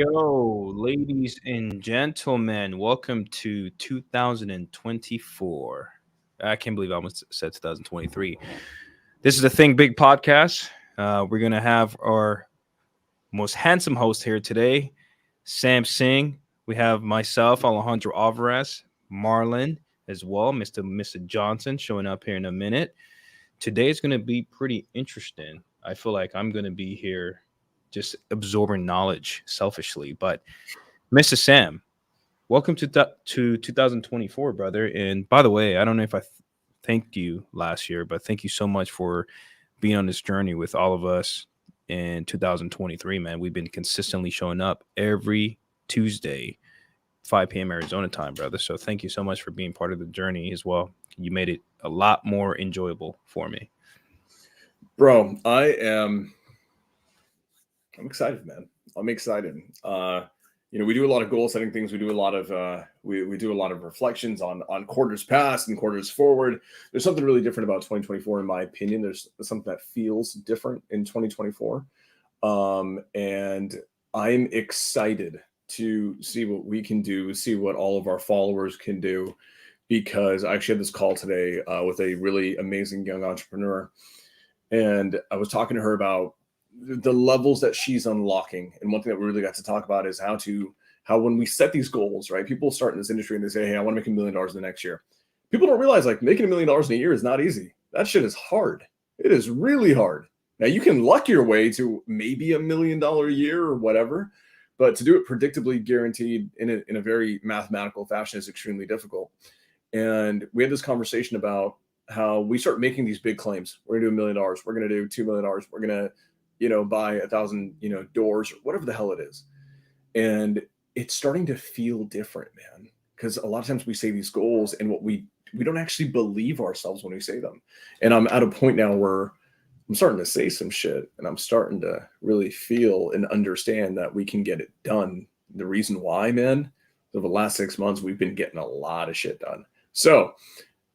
Yo, ladies and gentlemen, welcome to 2024. I can't believe I almost said 2023. This is the Think Big podcast. We're going to have our most handsome host here today, Sam Singh. We have myself, Alejandro Alvarez, Marlon as well, Mr. Johnson showing up here in a minute. Today is going to be pretty interesting. I feel like I'm going to be here just absorbing knowledge selfishly. But Mr. Sam, welcome to 2024, brother. And by the way, I don't know if I thanked you last year, but thank you so much for being on this journey with all of us in 2023, man. We've been consistently showing up every Tuesday, 5 p.m. Arizona time, brother. So thank you so much for being part of the journey as well. You made it a lot more enjoyable for me. Bro, I'm excited, man. I'm excited. We do a lot of goal setting things. We do a lot of we do a lot of reflections on quarters past and quarters forward. There's something really different about 2024, in my opinion. There's something that feels different in 2024, and I'm excited to see what we can do, see what all of our followers can do, because I actually had this call today with a really amazing young entrepreneur, and I was talking to her about the levels that she's unlocking. And one thing that we really got to talk about is how when we set these goals, right? People start in this industry and they say, hey, I want to make $1 million in the next year. People don't realize like making $1 million in a year is not easy. That shit is hard. It is really hard. Now you can luck your way to maybe $1 million a year or whatever, but to do it predictably guaranteed in a very mathematical fashion is extremely difficult. And we had this conversation about how we start making these big claims. We're gonna do $1 million. We're gonna do $2 million. We're gonna buy 1,000, doors or whatever the hell it is. And it's starting to feel different, man. Because a lot of times we say these goals and what we don't actually believe ourselves when we say them. And I'm at a point now where I'm starting to say some shit and I'm starting to really feel and understand that we can get it done. The reason why, man, over the last 6 months, we've been getting a lot of shit done. So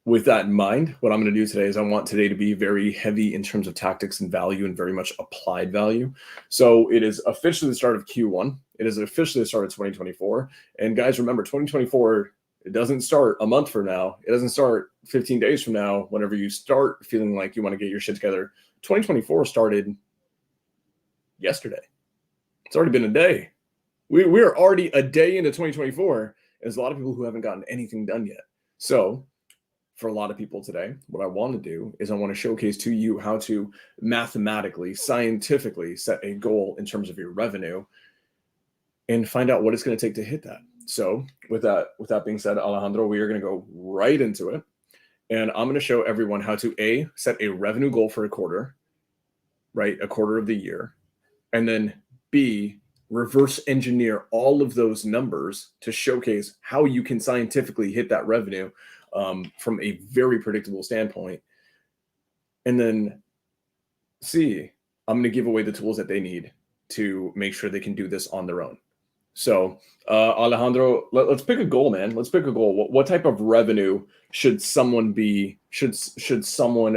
with that in mind, what I'm going to do today is I want today to be very heavy in terms of tactics and value and very much applied value. So it is officially the start of Q1. It is officially the start of 2024. And guys, remember 2024, it doesn't start a month from now. It doesn't start 15 days from now. Whenever you start feeling like you want to get your shit together, 2024 started yesterday. It's already been a day. We're already a day into 2024. And there's a lot of people who haven't gotten anything done yet. So for a lot of people today, what I want to do is I want to showcase to you how to mathematically, scientifically set a goal in terms of your revenue and find out what it's going to take to hit that. So with that being said, Alejandro, we are going to go right into it. And I'm going to show everyone how to A, set a revenue goal for a quarter, right? A quarter of the year. And then B, reverse engineer all of those numbers to showcase how you can scientifically hit that revenue from a very predictable standpoint. And then C, I'm going to give away the tools that they need to make sure they can do this on their own. So Alejandro, let's pick a goal, man. Let's pick a goal. What type of revenue should someone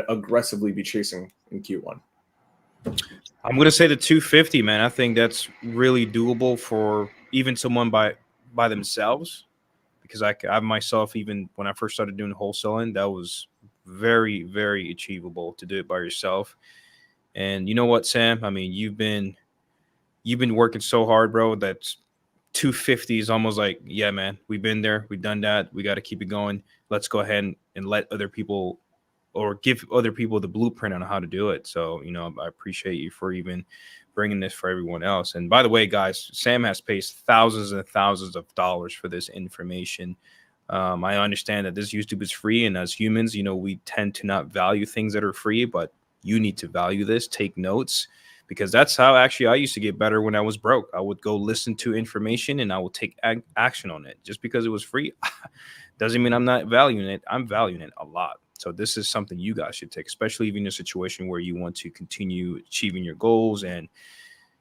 aggressively be chasing in Q1? I'm going to say the 250, man. I think that's really doable for even someone by themselves. Because I myself, even when I first started doing wholesaling, that was very, very achievable to do it by yourself. And you know what, Sam? I mean, you've been working so hard, bro. That's 250 is almost like, yeah, man, we've been there, we've done that. We got to keep it going. Let's go ahead and let other people or give other people the blueprint on how to do it. So, I appreciate you for even bringing this for everyone else. And by the way, guys, Sam has paid thousands and thousands of dollars for this information. I understand that this YouTube is free, and as humans, we tend to not value things that are free, but you need to value this, take notes, because that's how actually I used to get better when I was broke. I would go listen to information and I would take action on it. Just because it was free doesn't mean I'm not valuing it. I'm valuing it a lot. So this is something you guys should take, especially even in a situation where you want to continue achieving your goals and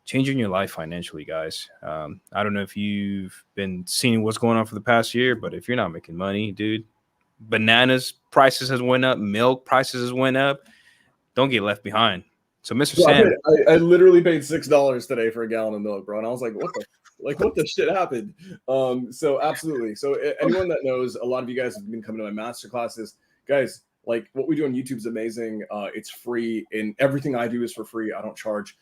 changing your life financially, guys. I don't know if you've been seeing what's going on for the past year, but if you're not making money, dude, bananas prices has went up, milk prices has went up. Don't get left behind. So, Mr. Sam, I literally paid $6 today for a gallon of milk, bro, and I was like, what the Like, what the shit happened? So absolutely. So anyone that knows, a lot of you guys have been coming to my master classes, guys. Like, what we do on YouTube is amazing. It's free, and everything I do is for free. I don't charge.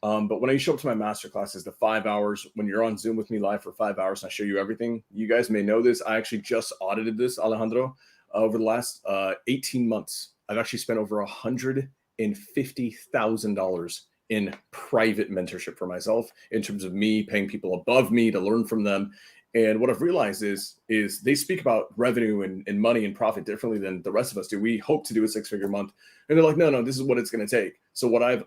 But when I show up to my master classes, the 5 hours, when you're on Zoom with me live for 5 hours, and I show you everything, you guys may know this. I actually just audited this, Alejandro, over the last 18 months. I've actually spent over $150,000 in private mentorship for myself, in terms of me paying people above me to learn from them. And what I've realized is they speak about revenue and money and profit differently than the rest of us do. We hope to do a 6-figure month, and they're like, no, this is what it's going to take. So what I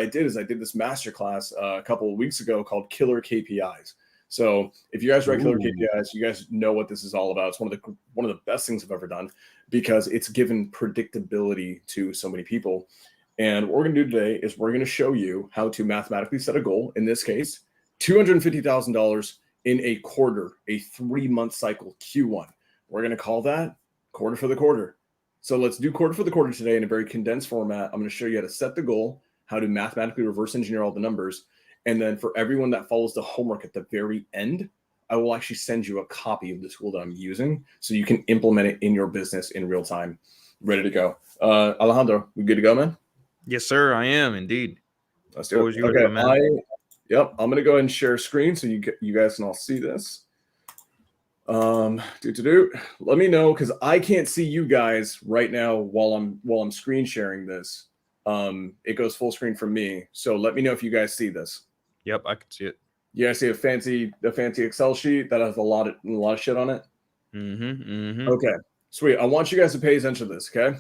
did is I did this masterclass a couple of weeks ago called Killer KPIs. So if you guys read Killer KPIs, you guys know what this is all about. It's one of the best things I've ever done, because it's given predictability to so many people. And what we're going to do today is we're going to show you how to mathematically set a goal. In this case, $250,000 in a quarter, a 3-month cycle, Q1. We're going to call that quarter for the quarter. So let's do quarter for the quarter today in a very condensed format. I'm going to show you how to set the goal, how to mathematically reverse engineer all the numbers. And then for everyone that follows the homework at the very end, I will actually send you a copy of the tool that I'm using so you can implement it in your business in real time. Ready to go. Alejandro, we good to go, man? Yes, sir. I am indeed. Let's do it. Okay, I'm going to go ahead and share screen so you guys can all see this. Let me know, because I can't see you guys right now while I'm screen sharing this. It goes full screen from me. So let me know if you guys see this. Yep, I can see it. Yeah, I see a fancy Excel sheet that has a lot of shit on it. Okay, sweet. I want you guys to pay attention to this, okay?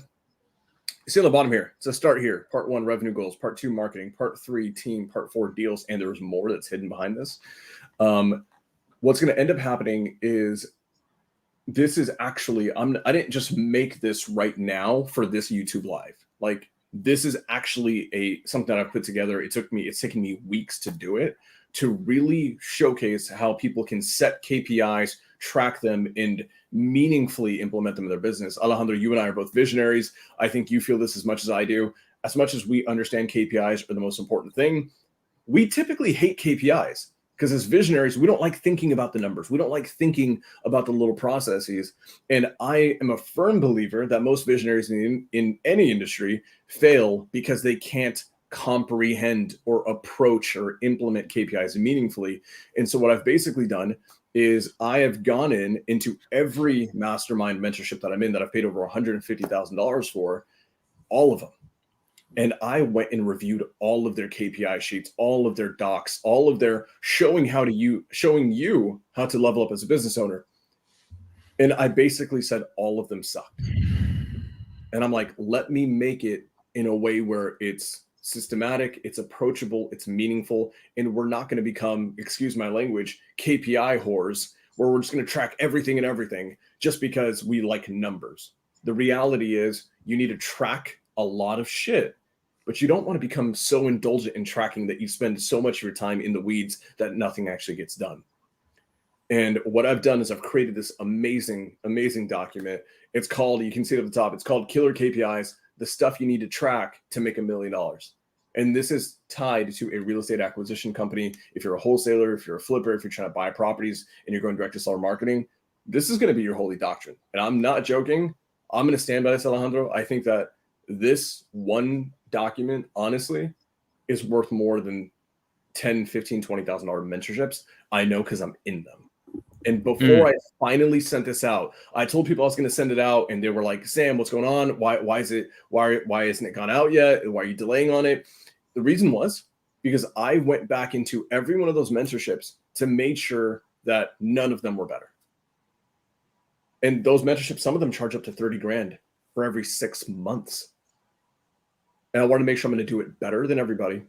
See on the bottom here, it's a start here. Part 1, revenue goals. Part 2, marketing. Part 3, team. Part 4, deals. And there's more that's hidden behind this. What's going to end up happening is this is actually, I didn't just make this right now for this YouTube live. Like, this is actually something that I've put together. It's taken me weeks to do it, to really showcase how people can set KPIs, track them, and meaningfully implement them in their business. Alejandro, you and I are both visionaries. I think you feel this as much as I do. As much as we understand KPIs are the most important thing, we typically hate KPIs, because as visionaries, we don't like thinking about the numbers. We don't like thinking about the little processes. And I am a firm believer that most visionaries in any industry fail because they can't comprehend or approach or implement KPIs meaningfully. And so what I've basically done is I have gone into every mastermind mentorship that I'm in, that I've paid over $150,000 for, all of them. And I went and reviewed all of their KPI sheets, all of their docs, all of their showing you how to level up as a business owner. And I basically said all of them sucked. And I'm like, let me make it in a way where it's systematic, it's approachable, it's meaningful, and we're not going to become, excuse my language, KPI whores, where we're just going to track everything and everything just because we like numbers. The reality is you need to track a lot of shit, but you don't want to become so indulgent in tracking that you spend so much of your time in the weeds that nothing actually gets done. And what I've done is I've created this amazing, amazing document. It's called, you can see it at the top, it's called Killer KPIs, the stuff you need to track to make $1 million. And this is tied to a real estate acquisition company. If you're a wholesaler, if you're a flipper, if you're trying to buy properties and you're going direct to seller marketing, this is going to be your holy doctrine. And I'm not joking. I'm going to stand by this, Alejandro. I think that this one document, honestly, is worth more than $10, $15, $20,000 mentorships. I know, because I'm in them. And before I finally sent this out, I told people I was going to send it out, and they were like, "Sam, what's going on? Why isn't it gone out yet? Why are you delaying on it?" The reason was because I went back into every one of those mentorships to make sure that none of them were better. And those mentorships, some of them charge up to 30 grand for every 6 months. And I want to make sure I'm going to do it better than everybody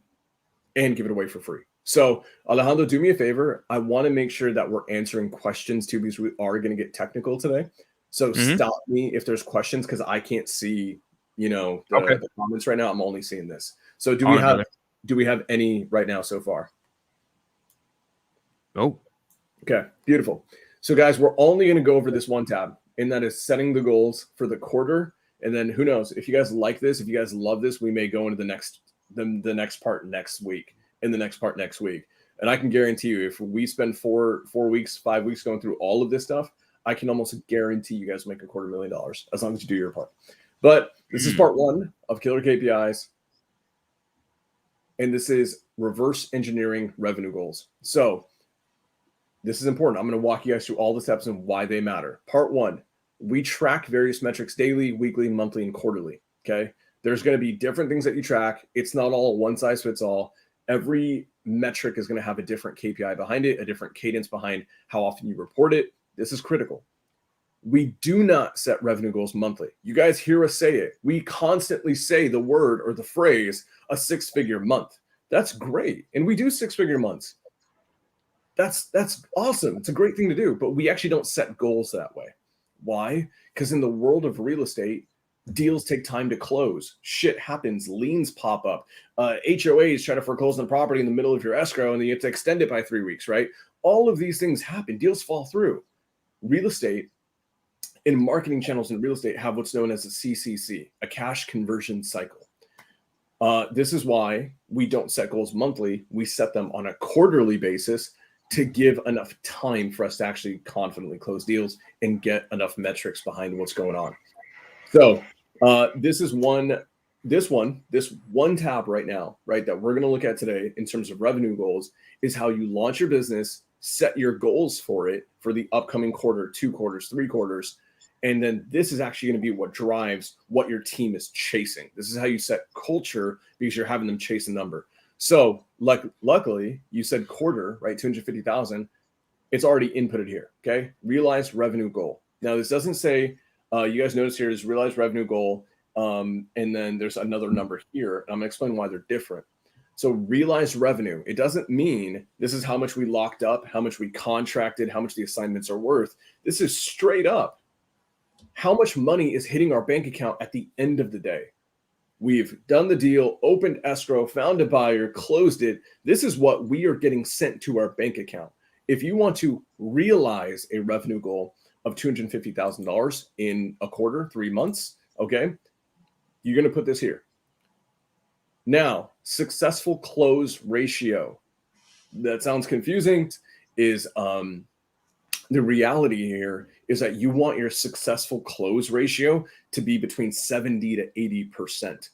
and give it away for free. So Alejandro, do me a favor. I want to make sure that we're answering questions too, because we are going to get technical today. So stop me if there's questions, because I can't see, the comments right now. I'm only seeing this. So do we have any right now so far? Oh, okay, beautiful. So guys, we're only going to go over this one tab, and that is setting the goals for the quarter. And then who knows, if you guys like this, if you guys love this, we may go into the next part next week, and the next part next week. And I can guarantee you, if we spend 4 weeks, 5 weeks going through all of this stuff, I can almost guarantee you guys make $250,000 as long as you do your part. But this is part one of Killer KPIs. And this is reverse engineering revenue goals. So this is important. I'm going to walk you guys through all the steps and why they matter. Part one, we track various metrics daily, weekly, monthly, and quarterly. Okay. There's going to be different things that you track. It's not all one size fits all. Every metric is going to have a different KPI behind it, a different cadence behind how often you report it. This is critical. We do not set revenue goals monthly. You guys hear us say it. We constantly say the word or the phrase, a 6-figure month. That's great. And we do 6-figure months. That's awesome. It's a great thing to do, but we actually don't set goals that way. Why? Because in the world of real estate, deals take time to close. Shit happens. Liens pop up. HOAs try to foreclose on the property in the middle of your escrow, and then you have to extend it by 3 weeks, right? All of these things happen. Deals fall through. Real estate and marketing channels in real estate have what's known as a CCC, a cash conversion cycle. This is why we don't set goals monthly. We set them on a quarterly basis to give enough time for us to actually confidently close deals and get enough metrics behind what's going on. So this one tab right now, right, that we're going to look at today in terms of revenue goals is how you launch your business, set your goals for it for the upcoming quarter, 2 quarters, 3 quarters. And then this is actually going to be what drives what your team is chasing. This is how you set culture because you're having them chase a number. So luckily you said quarter, right? 250,000. It's already inputted here. Okay. Realized revenue goal. Now this doesn't say, you guys notice here is realized revenue goal. And then there's another number here. I'm going to explain why they're different. So realized revenue, it doesn't mean this is how much we locked up, how much we contracted, how much the assignments are worth. This is straight up how much money is hitting our bank account at the end of the day. We've done the deal, opened escrow, found a buyer, closed it. This is what we are getting sent to our bank account. If you want to realize a revenue goal of $250,000 in a quarter, 3 months, okay, you're going to put this here. Now, successful close ratio. That sounds confusing. Is the reality here is that you want your successful close ratio to be between 70 to 80%.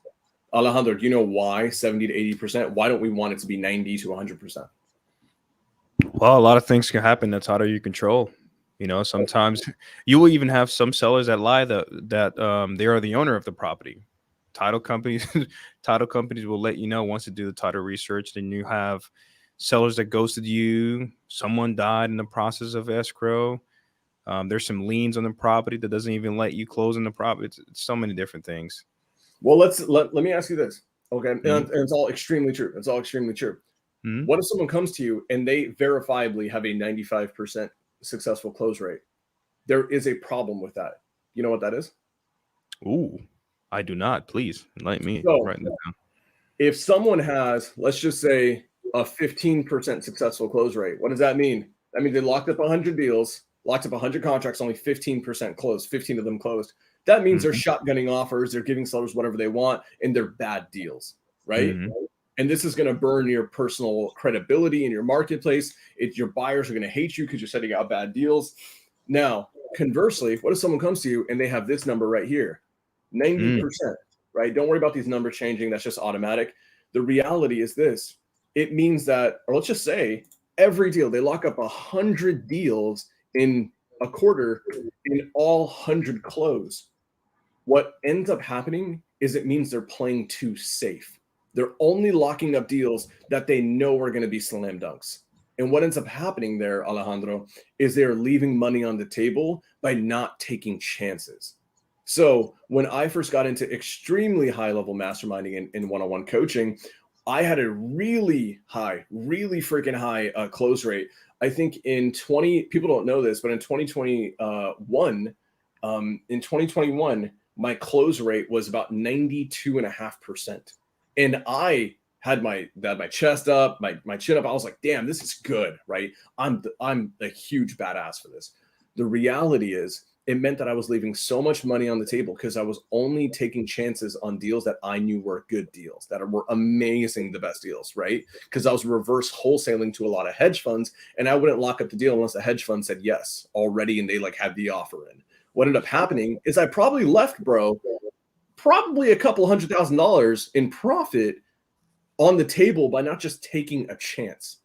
Alejandro, do you know why 70 to 80%? Why don't we want it to be 90 to 100%? Well, a lot of things can happen that's out of your control. You know, sometimes you will even have some sellers that lie that they are the owner of the property. Title companies will let you know once they do the title research. Then you have sellers that ghosted you. Someone died in the process of escrow. There's some liens on the property that doesn't even let you close on the property. It's so many different things. Well, let me ask you this. Okay. Mm-hmm. And it's all extremely true. It's all extremely true. Mm-hmm. What if someone comes to you and they verifiably have a 95% successful close rate? There is a problem with that. You know what that is? Ooh, I do not. Please enlighten me. Write that down. If someone has, let's just say, a 15% successful close rate, what does that mean? That means they locked up 100 deals, locked up 100 contracts, only 15% closed, 15 of them closed. That means they're shotgunning offers, they're giving sellers whatever they want, and they're bad deals, right? Mm-hmm. And this is going to burn your personal credibility in your marketplace. Your buyers are going to hate you because you're setting out bad deals. Now, conversely, what if someone comes to you and they have this number right here, 90%, right? Don't worry about these numbers changing. That's just automatic. The reality is this. It means that, or let's just say, every deal, they lock up 100 deals in a quarter, in all 100 close. What ends up happening is it means they're playing too safe. They're only locking up deals that they know are going to be slam dunks. And what ends up happening there, Alejandro, is they're leaving money on the table by not taking chances. So when I first got into extremely high-level masterminding and one-on-one coaching, I had a really freaking high close rate. I think people don't know this, but in 2021, my close rate was about 92.5%. And I had my chest up, my chin up. I was like, damn, this is good, right? I'm a huge badass for this. The reality is it meant that I was leaving so much money on the table because I was only taking chances on deals that I knew were good deals, that were amazing, the best deals, right? Because I was reverse wholesaling to a lot of hedge funds, and I wouldn't lock up the deal unless the hedge fund said yes already and they like had the offer in. What ended up happening is I probably left, bro, probably a couple $100,000 in profit on the table by not just taking a chance.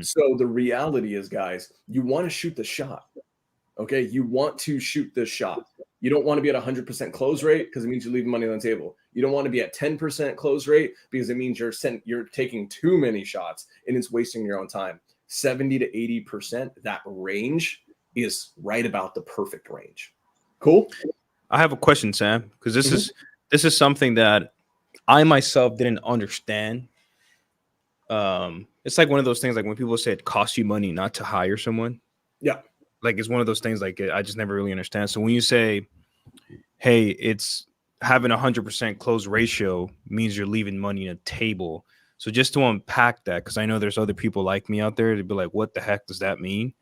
So the reality is, guys, you want to shoot the shot. Okay, you want to shoot the shot. You don't want to be at 100% close rate because it means you're leaving money on the table. You don't want to be at 10% close rate because it means you're taking too many shots and it's wasting your own time. 70 to 80%, that range is right about the perfect range. Cool. I have a question, Sam, because this is something that I myself didn't understand. It's like one of those things, like when people say it costs you money not to hire someone. Yeah. Like it's one of those things like I just never really understand. So when you say, hey, it's having 100% close ratio means you're leaving money on the table. So just to unpack that, because I know there's other people like me out there to be like, what the heck does that mean?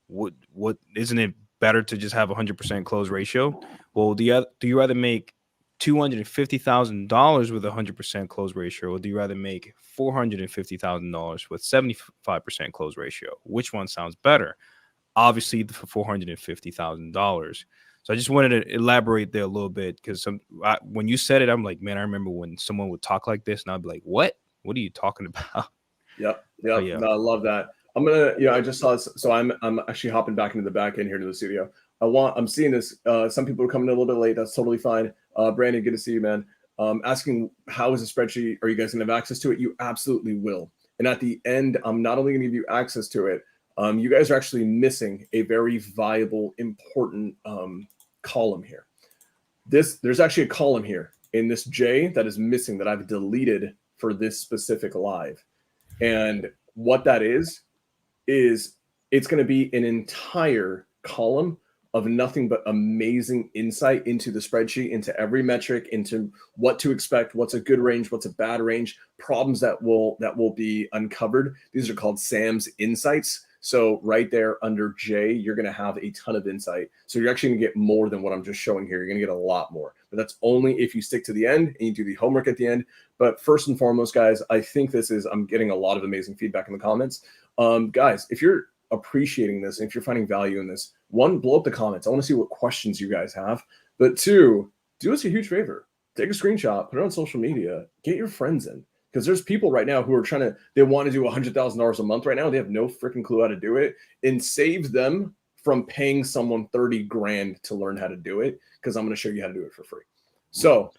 What isn't it better to just have 100% close ratio? Well, do you rather make $250,000 with 100% close ratio, or do you rather make $450,000 with 75% close ratio? Which one sounds better? Obviously, for $450,000. So I just wanted to elaborate there a little bit because when you said it, I'm like, man, I remember when someone would talk like this, and I'd be like, what? What are you talking about? Yep. Oh, yeah. No, I love that. I'm gonna, I just saw this, so I'm actually hopping back into the back end here to the studio. I'm seeing this. Some people are coming in a little bit late. That's totally fine. Brandon, good to see you, man. Asking how is the spreadsheet? Are you guys gonna have access to it? You absolutely will. And at the end, I'm not only gonna give you access to it. You guys are actually missing a very viable, important column here. There's actually a column here in this J that is missing that I've deleted for this specific live. And what that is it's going to be an entire column of nothing but amazing insight into the spreadsheet, into every metric, into what to expect, what's a good range, what's a bad range, problems that will be uncovered. These are called Sam's Insights. So right there under J, you're going to have a ton of insight. So you're actually going to get more than what I'm just showing here. You're going to get a lot more, but that's only if you stick to the end and you do the homework at the end. But first and foremost, guys, I think I'm getting a lot of amazing feedback in the comments. Guys, if you're appreciating this, and if you're finding value in this, one, blow up the comments. I want to see what questions you guys have. But two, do us a huge favor. Take a screenshot, put it on social media, get your friends in. Because there's people right now who are they want to do $100,000 a month right now. They have no freaking clue how to do it, and save them from paying someone 30 grand to learn how to do it. Because I'm going to show you how to do it for free. So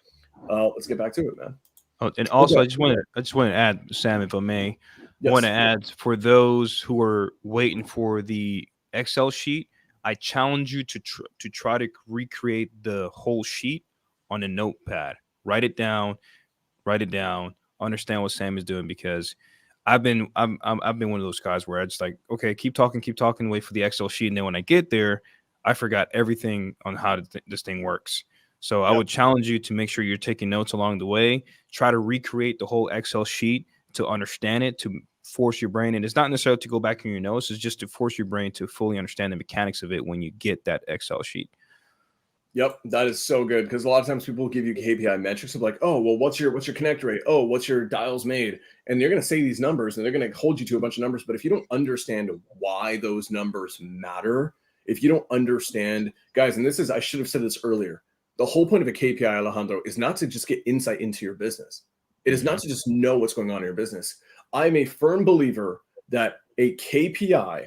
let's get back to it, man. Oh, and also, I just want to add, Sam, if I may, Yes. I want to add for those who are waiting for the Excel sheet, I challenge you to try to recreate the whole sheet on a notepad. Write it down. Understand what Sam is doing, because I've been one of those guys where I just like, okay, keep talking, wait for the Excel sheet, and then when I get there, I forgot everything on how this thing works. So I would challenge you to make sure you're taking notes along the way. Try to recreate the whole Excel sheet to understand it, to force your brain. And it's not necessarily to go back in your notes. It's just to force your brain to fully understand the mechanics of it when you get that Excel sheet. Yep, that is so good, because a lot of times people will give you KPI metrics of like, oh, well, what's your connect rate? Oh, what's your dials made? And they're going to say these numbers and they're going to hold you to a bunch of numbers. But if you don't understand why those numbers matter, if you don't understand, guys, and I should have said this earlier, the whole point of a KPI, Alejandro, is not to just get insight into your business. It is not to just know what's going on in your business. I'm a firm believer that a KPI,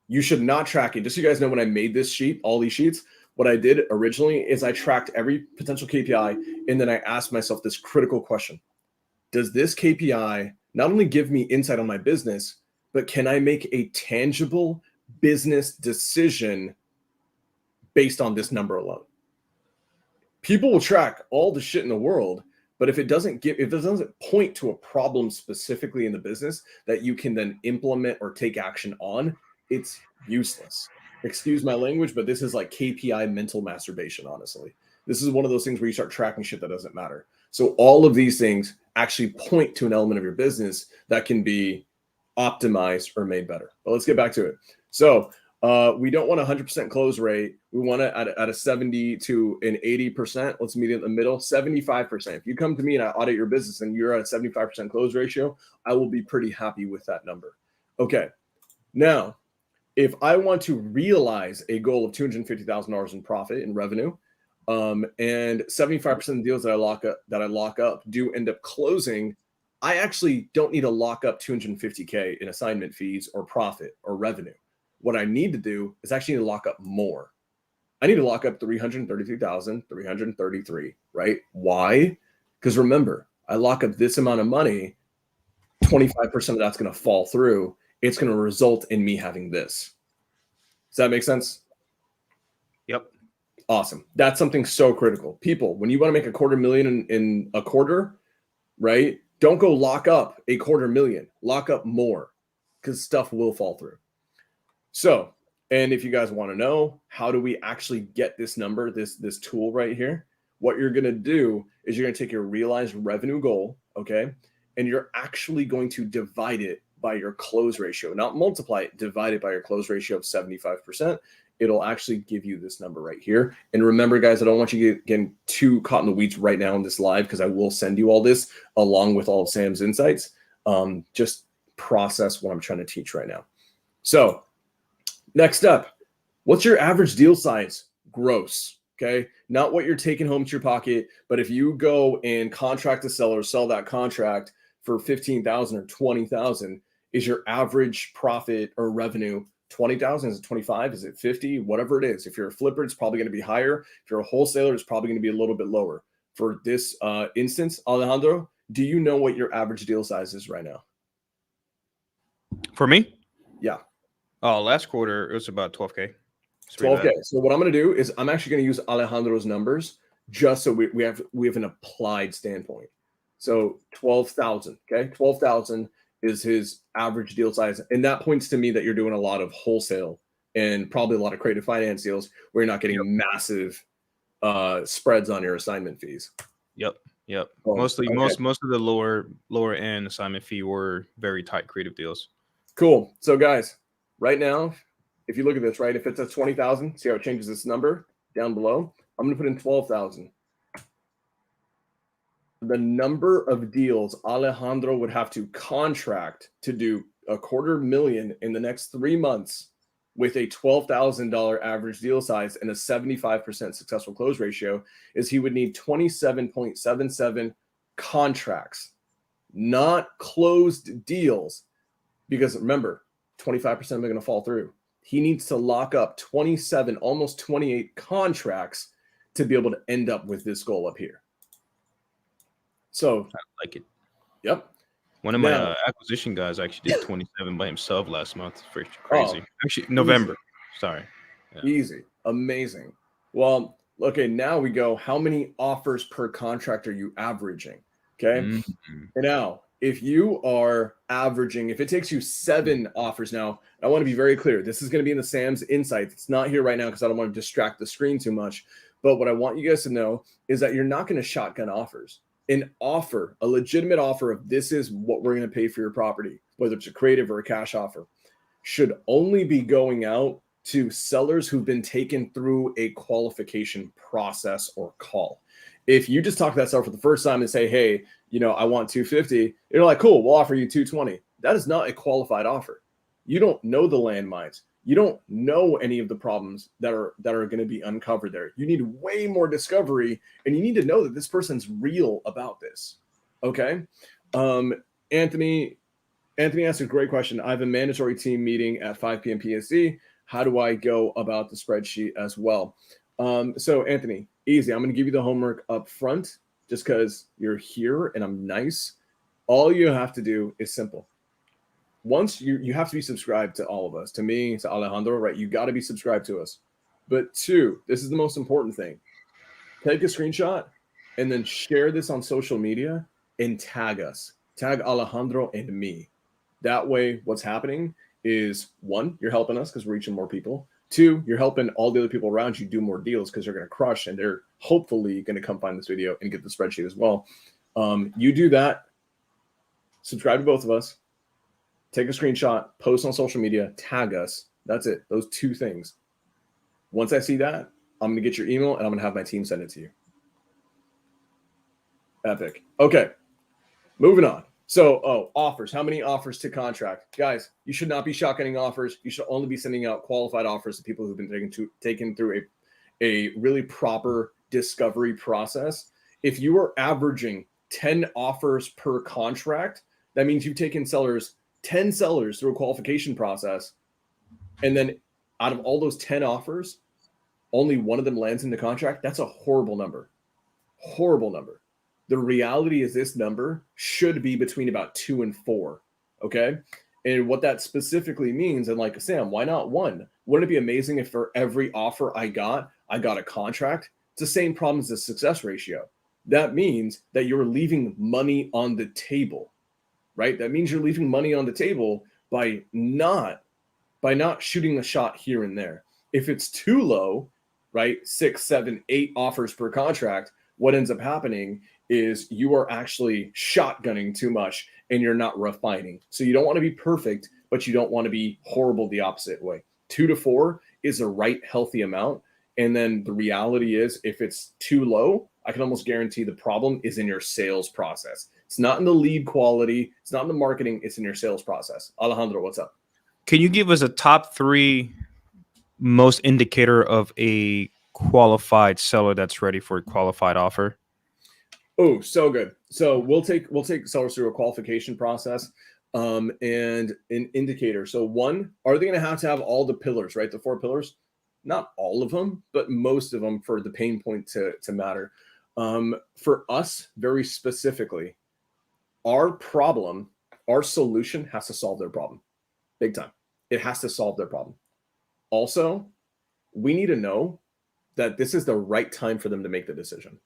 you should not track it. Just so you guys know, when I made this sheet, all these sheets, what I did originally is I tracked every potential KPI, and then I asked myself this critical question. Does this KPI not only give me insight on my business, but can I make a tangible business decision based on this number alone? People will track all the shit in the world, but if it doesn't point to a problem specifically in the business that you can then implement or take action on, it's useless. Excuse my language, but this is like KPI mental masturbation, honestly. This is one of those things where you start tracking shit that doesn't matter. So all of these things actually point to an element of your business that can be optimized or made better. But let's get back to it. So We don't want a 100% close rate. We want it at a 70 to an 80%. Let's meet it in the middle, 75%. If you come to me and I audit your business and you're at a 75% close ratio, I will be pretty happy with that number. Okay. Now, if I want to realize a goal of $250,000 in profit in revenue, and 75% of the deals that I lock up do end up closing, I actually don't need to lock up 250K in assignment fees or profit or revenue. What I need to do is actually need to lock up more. I need to lock up 333,333, right? Why? Because remember, I lock up this amount of money, 25% of that's going to fall through. It's going to result in me having this. Does that make sense? Yep. Awesome. That's something so critical. People, when you want to make $250,000 in a quarter, right? Don't go lock up $250,000. Lock up more because stuff will fall through. So, and if you guys want to know, how do we actually get this number, this tool right here? What you're going to do is you're going to take your realized revenue goal, okay? And you're actually going to divide it by your close ratio, not multiply it, divide it by your close ratio of 75%. It'll actually give you this number right here. And remember, guys, I don't want you getting too caught in the weeds right now in this live because I will send you all this along with all of Sam's insights. Just process what I'm trying to teach right now. So next up, what's your average deal size? Gross, okay? Not what you're taking home to your pocket, but if you go and contract a seller, sell that contract for $15,000 or $20,000, is your average profit or revenue 20,000? Is it 25? Is it 50? Whatever it is. If you're a flipper, it's probably going to be higher. If you're a wholesaler, it's probably going to be a little bit lower. For this instance, Alejandro, do you know what your average deal size is right now? For me? Yeah. Oh, last quarter it was about 12K. 12K. So what I'm going to do is I'm actually going to use Alejandro's numbers just so we have an applied standpoint. So 12,000. Okay, 12,000 is his average deal size, and that points to me that you're doing a lot of wholesale and probably a lot of creative finance deals where you're not getting massive spreads on your assignment fees. Yep. Oh, Mostly, okay. most of the lower end assignment fee were very tight creative deals. Cool. So guys, right now, if you look at this, right, if it's at 20,000, see how it changes this number down below. I'm going to put in 12,000. The number of deals Alejandro would have to contract to do $250,000 in the next 3 months with a $12,000 average deal size and a 75% successful close ratio is he would need 27.77 contracts, not closed deals. Because remember, 25% are going to fall through. He needs to lock up 27, almost 28 contracts to be able to end up with this goal up here. So I like it. Yep. One of my acquisition guys actually did 27 by himself last month. It's pretty crazy. Actually, November. Sorry. Yeah. Easy. Amazing. Well, okay, now we go. How many offers per contract are you averaging? Okay. Mm-hmm. And now, if you are averaging, if it takes you 7 offers now, I want to be very clear. This is going to be in the Sam's Insights. It's not here right now because I don't want to distract the screen too much. But what I want you guys to know is that you're not going to shotgun offers. An offer, a legitimate offer of this is what we're going to pay for your property, whether it's a creative or a cash offer, should only be going out to sellers who've been taken through a qualification process or call. If you just talk to that seller for the first time and say, hey, I want 250, you're like, cool, we'll offer you 220. That is not a qualified offer. You don't know the landmines. You don't know any of the problems that are going to be uncovered there. You need way more discovery, and you need to know that this person's real about this. Okay. Anthony asked a great question. I have a mandatory team meeting at 5 p.m. PST. How do I go about the spreadsheet as well? So Anthony, easy. I'm going to give you the homework up front just because you're here and I'm nice. All you have to do is simple. Once you have to be subscribed to all of us, to me, to Alejandro, right? You got to be subscribed to us. But 2, this is the most important thing. Take a screenshot and then share this on social media and tag us. Tag Alejandro and me. That way, what's happening is 1, you're helping us because we're reaching more people. 2, you're helping all the other people around you do more deals because they're going to crush and they're hopefully going to come find this video and get the spreadsheet as well. You do that. Subscribe to both of us. Take a screenshot, post on social media, tag us, That's it. Those two things. Once I see that, I'm going to get your email and I'm going to have my team send it to you. Epic. Okay. Moving on. So, offers. How many offers to contract? Guys, you should not be shotgunning offers. You should only be sending out qualified offers to people who've been taken through a really proper discovery process. If you are averaging 10 offers per contract, that means you've taken 10 sellers through a qualification process. And then out of all those 10 offers, only one of them lands in the contract. That's a horrible number. Horrible number. The reality is this number should be between about 2 and 4. Okay. And what that specifically means, and like Sam, why not 1? Wouldn't it be amazing if for every offer I got a contract? It's the same problem as the success ratio. That means that you're leaving money on the table, right? That means you're leaving money on the table by not shooting a shot here and there. If it's too low, right, 6, 7, 8 offers per contract, what ends up happening is you are actually shotgunning too much and you're not refining. So you don't want to be perfect, but you don't want to be horrible the opposite way. 2 to 4 is the right healthy amount. And then the reality is if it's too low, I can almost guarantee the problem is in your sales process. It's not in the lead quality. It's not in the marketing. It's in your sales process. Alejandro, what's up? Can you give us a top 3 most indicator of a qualified seller that's ready for a qualified offer? Oh, so good. So we'll take sellers through a qualification process and an indicator. So 1, are they going to have all the pillars, right? The 4 pillars? Not all of them, but most of them for the pain point to matter. For us, very specifically, our solution has to solve their problem. Big time. It has to solve their problem. Also, we need to know that this is the right time for them to make the decision.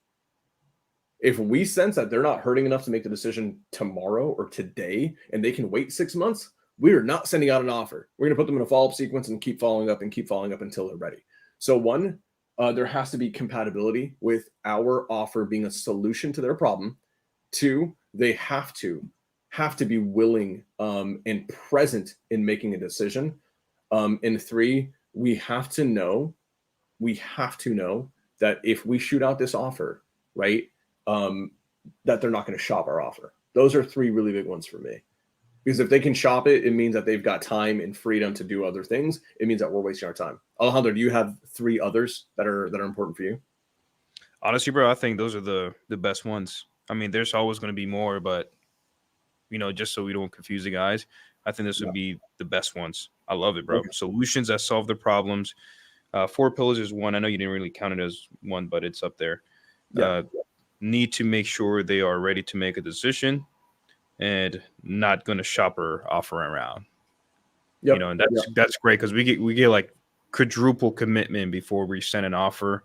If we sense that they're not hurting enough to make the decision tomorrow or today, and they can wait 6 months, we are not sending out an offer. We're going to put them in a follow-up sequence and keep following up until they're ready. So 1, there has to be compatibility with our offer being a solution to their problem. 2, they have to be willing and present in making a decision. And 3, we have to know that if we shoot out this offer, right, that they're not going to shop our offer. Those are 3 really big ones for me. Because if they can shop it, it means that they've got time and freedom to do other things. It means that we're wasting our time. Alejandro, do you have 3 others that are important for you? Honestly, bro, I think those are the best ones. I mean, there's always going to be more, but just so we don't confuse the guys, I think this would be the best ones. I love it, bro. Okay. Solutions that solve the problems. 4 pillars is 1. I know you didn't really count it as 1, but it's up there. Need to make sure they are ready to make a decision and not going to shop or offer around. And that's great because we get like quadruple commitment before we send an offer.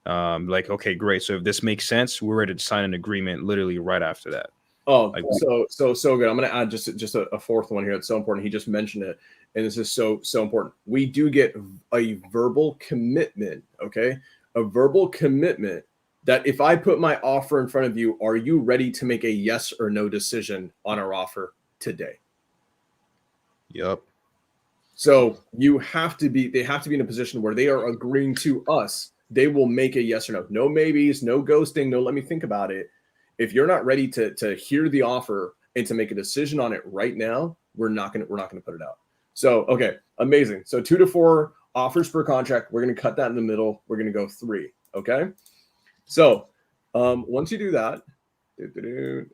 Like, okay, great. So if this makes sense, we're ready to sign an agreement literally right after that. Oh, like, so good. I'm going to add just a 4th one here. That's so important. He just mentioned it, and this is so important. We do get a verbal commitment. Okay, a verbal commitment that if I put my offer in front of you, are you ready to make a yes or no decision on our offer today? Yep. So they have to be in a position where they are agreeing to us. They will make a yes or no. No maybes, no ghosting, no let me think about it. If you're not ready to hear the offer and to make a decision on it right now, we're not gonna put it out. So okay, amazing. So 2 to 4 offers per contract. We're gonna cut that in the middle. We're gonna go 3. Okay. So once you do that, and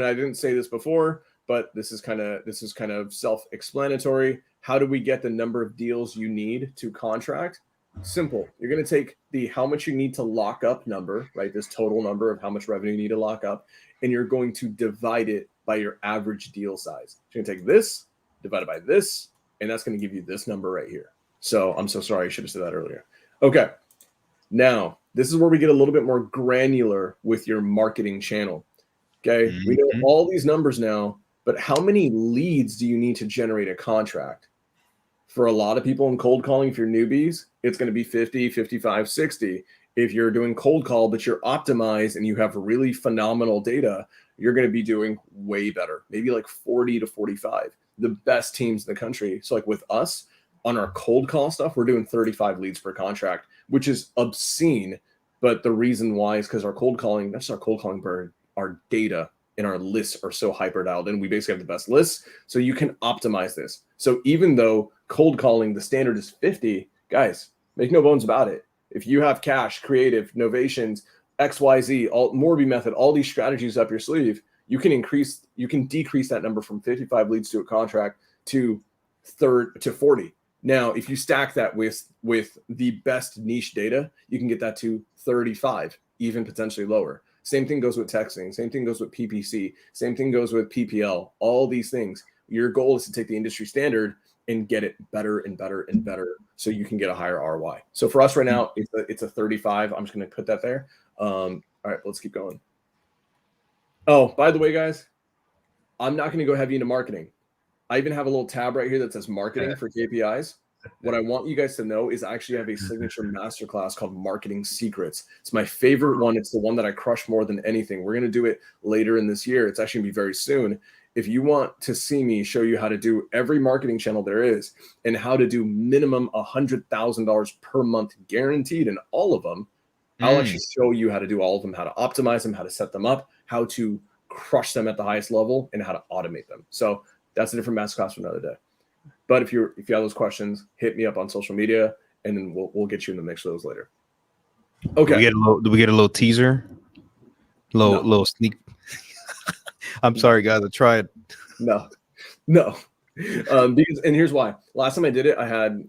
I didn't say this before, but this is kind of self-explanatory. How do we get the number of deals you need to contract? Simple. You're going to take the how much you need to lock up number, right? This total number of how much revenue you need to lock up, and you're going to divide it by your average deal size. So you're going to take this, divide it by this, and that's going to give you this number right here. So I'm so sorry. I should have said that earlier. Okay. Now, this is where we get a little bit more granular with your marketing channel. Okay. Mm-hmm. We know all these numbers now, but how many leads do you need to generate a contract? For a lot of people in cold calling, if you're newbies, it's going to be 50, 55, 60. If you're doing cold call, but you're optimized and you have really phenomenal data, you're going to be doing way better, maybe like 40 to 45, the best teams in the country. So like with us, On our cold call stuff, we're doing 35 leads per contract, which is obscene. But the reason why is because our cold calling, that's our cold calling burn, our data and our lists are so hyper dialed in. We basically have the best lists. So you can optimize this. So even though cold calling, the standard is 50, guys, make no bones about it. If you have cash, creative, novations, XYZ, all Morby method, all these strategies up your sleeve, you can decrease that number from 55 leads to a contract to 40. Now, if you stack that with the best niche data, you can get that to 35, even potentially lower. Same thing goes with texting. Same thing goes with PPC. Same thing goes with PPL. All these things. Your goal is to take the industry standard and get it better and better and better so you can get a higher ROI. So for us right now, it's a 35. I'm just going to put that there. All right, let's keep going. Oh, by the way, guys, I'm not going to go heavy into marketing. I even have a little tab right here that says marketing for KPIs. What I want you guys to know is I actually have a signature masterclass called Marketing Secrets. It's my favorite one. It's the one that I crush more than anything. We're going to do it later in this year. It's actually going to be very soon. If you want to see me show you how to do every marketing channel there is and how to do minimum $100,000 per month guaranteed in all of them, I'll actually show you how to do all of them, how to optimize them, how to set them up, how to crush them at the highest level, and how to automate them. So that's a different masterclass for another day. But if you have those questions, hit me up on social media, and then we'll get you in the mix of those later. Okay. Do we get a little teaser? Little sneak. I'm sorry, guys. I tried. No. Because, and here's why. Last time I did it, I had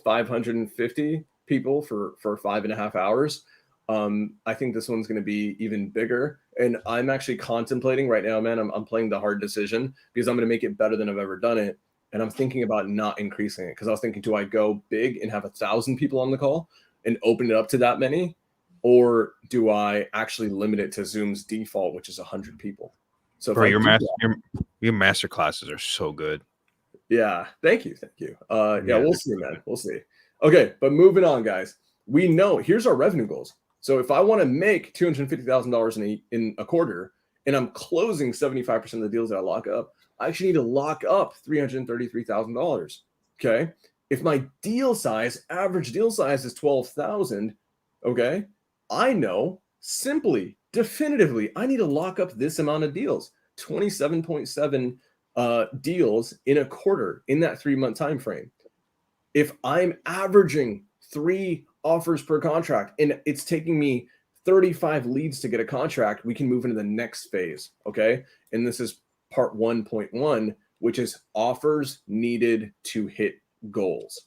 550 people for 5.5 hours. I think this one's going to be even bigger. And I'm actually contemplating right now, man, I'm playing the hard decision because I'm going to make it better than I've ever done it. And I'm thinking about not increasing it because I was thinking, do I go big and have 1,000 people on the call and open it up to that many? Or do I actually limit it to Zoom's default, which is 100 people? So Bro, your master classes are so good. Yeah. Thank you. Yeah, we'll see, man. We'll see. Okay. But moving on, guys, we know here's our revenue goals. So if I want to make $250,000 in a quarter and I'm closing 75% of the deals that I lock up, I actually need to lock up $333,000. Okay. If my average deal size is 12,000, okay, I know simply, definitively, I need to lock up this amount of deals, 27.7 deals in a quarter in that 3-month time frame. If I'm averaging 3 offers per contract and it's taking me 35 leads to get a contract, we can move into the next phase. Okay. And this is part 1.1, which is offers needed to hit goals.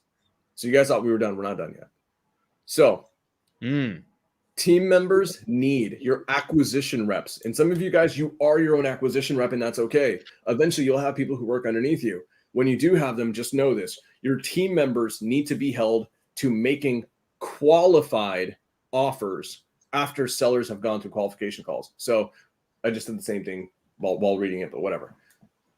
So you guys thought we were done. We're not done yet. So team members need your acquisition reps. And some of you guys, you are your own acquisition rep, and that's okay. Eventually you'll have people who work underneath you. When you do have them, just know this. Your team members need to be held to making qualified offers after sellers have gone through qualification calls. So I just did the same thing while reading it, but whatever.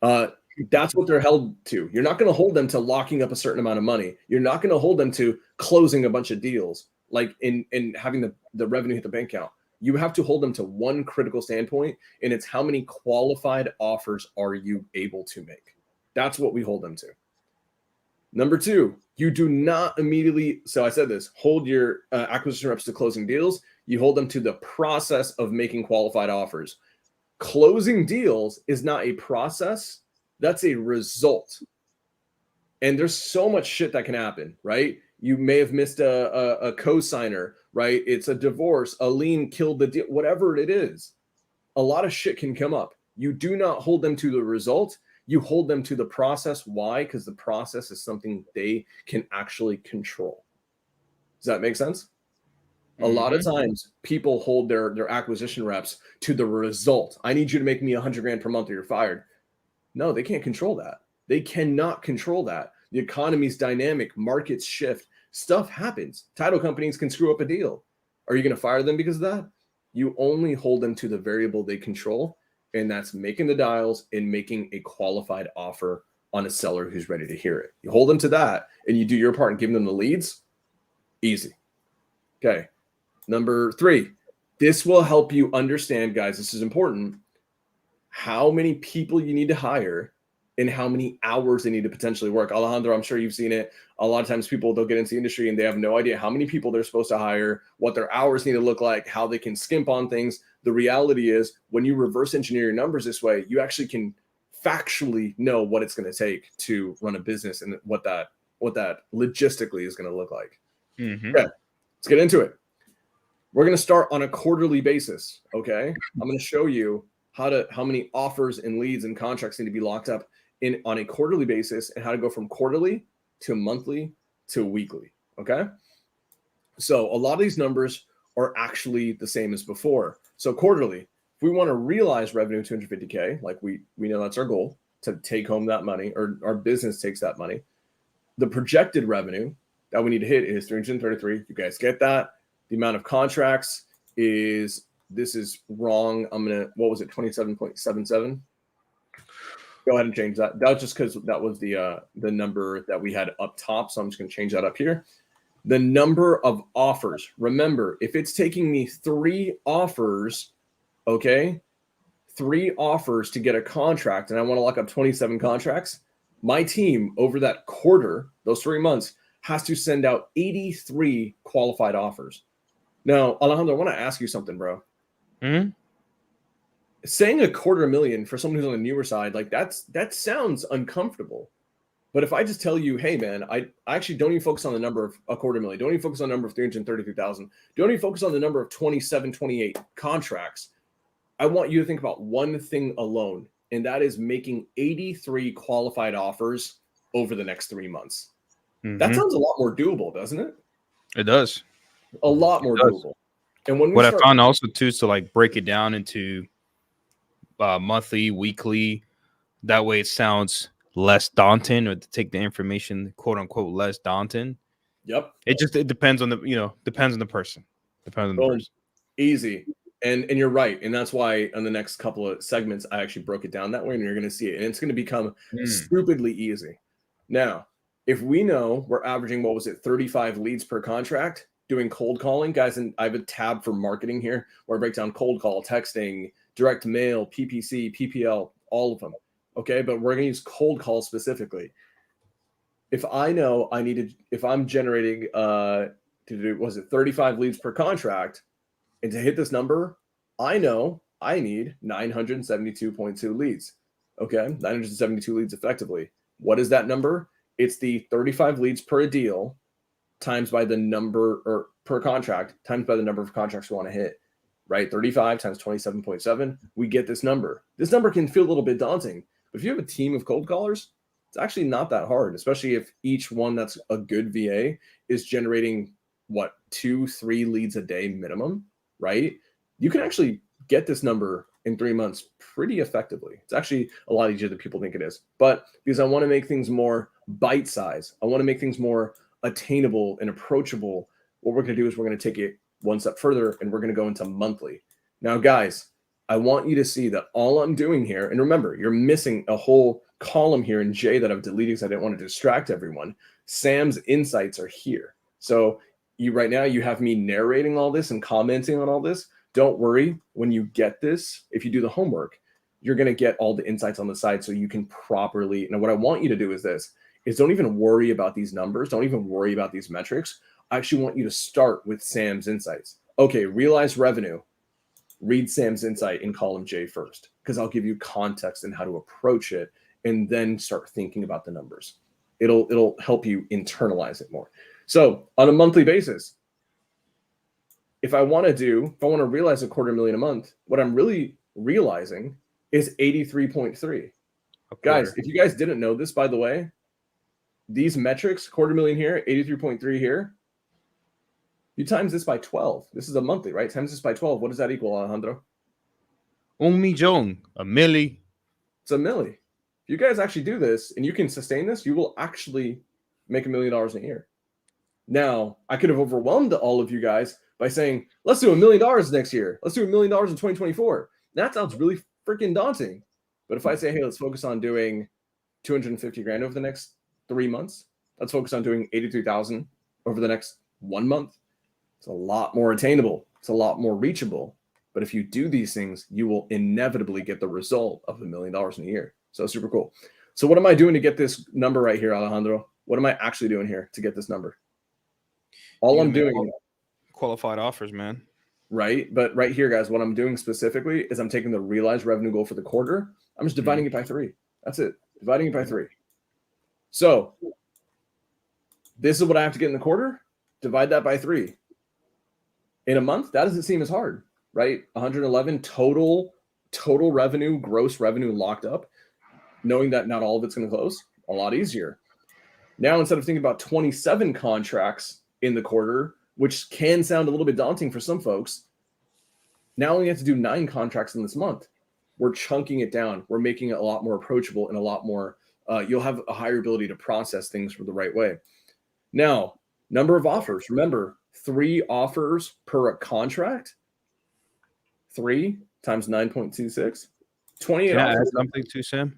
That's what they're held to. You're not going to hold them to locking up a certain amount of money. You're not going to hold them to closing a bunch of deals, like in having the revenue hit the bank account. You have to hold them to one critical standpoint, and it's how many qualified offers are you able to make? That's what we hold them to. Number 2, you do not immediately, so I said this, hold your acquisition reps to closing deals. You hold them to the process of making qualified offers. Closing deals is not a process. That's a result. And there's so much shit that can happen, right? You may have missed a co-signer, right? It's a divorce, a lien killed the deal, whatever it is. A lot of shit can come up. You do not hold them to the result. You hold them to the process. Why? Because the process is something they can actually control. Does that make sense? A lot of times people hold their acquisition reps to the result. I need you to make me $100,000 per month or you're fired. No, they can't control that. They cannot control that. The economy's dynamic, markets shift, stuff happens. Title companies can screw up a deal. Are you going to fire them because of that? You only hold them to the variable they control, and that's making the dials and making a qualified offer on a seller who's ready to hear it. You hold them to that and you do your part in giving them the leads. Easy. Okay. Number 3, this will help you understand, guys, this is important, how many people you need to hire in how many hours they need to potentially work. Alejandro, I'm sure you've seen it. A lot of times people, they'll get into the industry and they have no idea how many people they're supposed to hire, what their hours need to look like, how they can skimp on things. The reality is when you reverse engineer your numbers this way, you actually can factually know what it's going to take to run a business and what that logistically is going to look like. Mm-hmm. Okay, let's get into it. We're going to start on a quarterly basis. Okay, I'm going to show you how many offers and leads and contracts need to be locked up on a quarterly basis, and how to go from quarterly to monthly to weekly. Okay, so a lot of these numbers are actually the same as before. So quarterly, if we want to realize revenue 250K, like we know that's our goal, to take home that money, or our business takes that money, the projected revenue that we need to hit is 333. You guys get that? The amount of contracts is, this is wrong. What was it? 27.77. Go ahead and change that. That was just because that was the number that we had up top. So I'm just going to change that up here. The number of offers. Remember, if it's taking me 3 offers, okay, 3 offers to get a contract, and I want to lock up 27 contracts, my team over that quarter, those 3 months, has to send out 83 qualified offers. Now, Alejandro, I want to ask you something, bro. Mm-hmm. Saying $250,000 for someone who's on the newer side, like that sounds uncomfortable. But if I just tell you, hey man, I actually don't even focus on the number of $250,000, don't even focus on the number of 333,000, don't even focus on the number of 27, 28 contracts. I want you to think about one thing alone, and that is making 83 qualified offers over the next 3 months. Mm-hmm. That sounds a lot more doable, doesn't it? It does. A lot more doable. And when what I found also too is to like break it down into monthly, weekly. That way it sounds less daunting, or to take the information, quote unquote, less daunting. Yep. It depends on the person. Depends on the person. Easy. And you're right. And that's why on the next couple of segments, I actually broke it down that way, and you're going to see it. And it's going to become stupidly easy. Now, if we know we're averaging, 35 leads per contract, doing cold calling, guys, and I have a tab for marketing here where I break down cold call, texting, direct mail, PPC, PPL, all of them. Okay, but we're going to use cold call specifically. If I know if I'm generating to do 35 leads per contract, and to hit this number, I know I need 972.2 leads. Okay, 972 leads effectively. What is that number? It's the 35 leads per deal times by the number, or per contract, times by the number of contracts we want to hit, right? 35 times 27.7, we get this number. This number can feel a little bit daunting, but if you have a team of cold callers, it's actually not that hard, especially if each one that's a good VA is generating 2-3 leads a day minimum, right? You can actually get this number in 3 months pretty effectively. It's actually a lot easier than people think it is. But because I want to make things more bite-sized, I want to make things more attainable and approachable, what we're going to do is we're going to take it one step further, and we're going to go into monthly. Now, guys, I want you to see that all I'm doing here, and remember, you're missing a whole column here in J that I've deleted because I didn't want to distract everyone. Sam's insights are here. So right now you have me narrating all this and commenting on all this. Don't worry, when you get this, if you do the homework, you're going to get all the insights on the side so you can properly. Now, what I want you to do is don't even worry about these numbers. Don't even worry about these metrics. I actually want you to start with Sam's insights. Okay, realize revenue. Read Sam's insight in column J first, because I'll give you context and how to approach it, and then start thinking about the numbers. It'll help you internalize it more. So on a monthly basis, if I want to realize $250,000 a month, what I'm really realizing is 83.3. Guys, if you guys didn't know this, by the way, these metrics, $250,000 here, 83.3 here, you times this by 12. This is a monthly, right? Times this by 12. What does that equal, Alejandro? Un millón, a milli. It's a milli. If you guys actually do this and you can sustain this, you will actually make $1 million in a year. Now, I could have overwhelmed all of you guys by saying, let's do $1 million next year. Let's do $1 million in 2024. That sounds really freaking daunting. But if I say, hey, let's focus on doing 250 grand over the next 3 months. Let's focus on doing 83,000 over the next 1 month. It's a lot more attainable. It's a lot more reachable. But if you do these things, you will inevitably get the result of $1 million in a year. So super cool. So what am I doing to get this number right here, Alejandro? What am I actually doing here to get this number? All I'm doing, qualified offers, man. right? But right here, guys, what I'm doing specifically is I'm taking the realized revenue goal for the quarter. I'm just dividing it by 3. That's it. Dividing it by 3. So this is what I have to get in the quarter. Divide that by 3. In a month, that doesn't seem as hard, right? 111 total revenue, gross revenue locked up. Knowing that not all of it's going to close, a lot easier. Now, instead of thinking about 27 contracts in the quarter, which can sound a little bit daunting for some folks, now we have to do 9 contracts in this month. We're chunking it down. We're making it a lot more approachable and a lot more, you'll have a higher ability to process things for the right way. Now, number of offers. Remember, 3 offers per contract. 3 times 9.26. 28 Can I add offers. something too, Sam?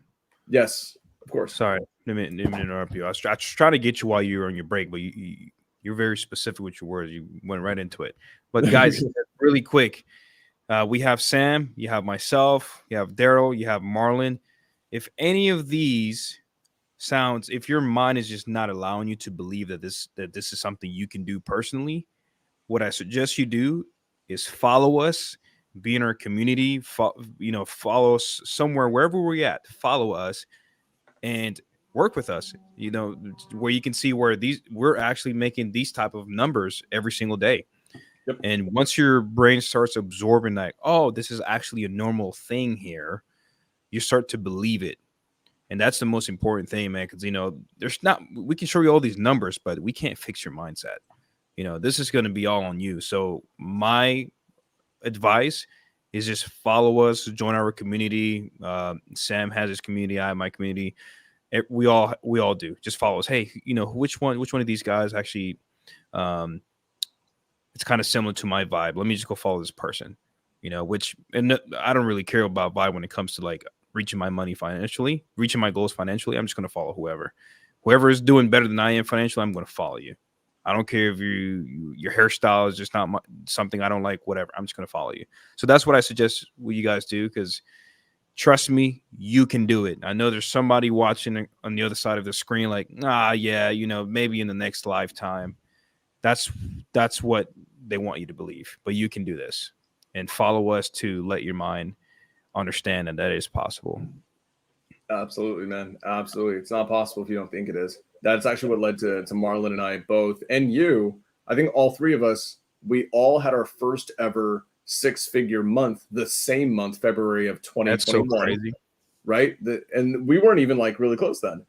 Yes, of course. Sorry, let me interrupt you. I was trying to get you while you were on your break, but you're very specific with your words. You went right into it. But guys, really quick, we have Sam, you have myself, you have Daryl, you have Marlon. If any of these sounds, if your mind is just not allowing you to believe that this is something you can do personally, what I suggest you do is follow us, be in our community, follow us somewhere, wherever we're at, follow us and work with us, where you can see where we're actually making these type of numbers every single day. Yep. And once your brain starts absorbing that, oh, this is actually a normal thing here, you start to believe it. And that's the most important thing, man, because, we can show you all these numbers, but we can't fix your mindset. This is going to be all on you. So my advice is just follow us, join our community. Sam has his community, I have my community. We all do. Just follow us. Hey, which one of these guys actually, it's kind of similar to my vibe. Let me just go follow this person. And I don't really care about vibe when it comes to like reaching my money financially, reaching my goals financially. I'm just going to follow whoever is doing better than I am financially. I'm going to follow you. I don't care if your hairstyle is just not something I don't like, whatever. I'm just going to follow you. So that's what I suggest what you guys do, because trust me, you can do it. I know there's somebody watching on the other side of the screen like, yeah, maybe in the next lifetime. That's what they want you to believe. But you can do this, and follow us to let your mind understand that is possible. Absolutely, man. Absolutely. It's not possible if you don't think it is. That's actually what led to Marlon and I both, and you. I think all 3 of us, we all had our first ever 6-figure month, the same month, February of 2021. That's so crazy. Right? And we weren't even like really close then.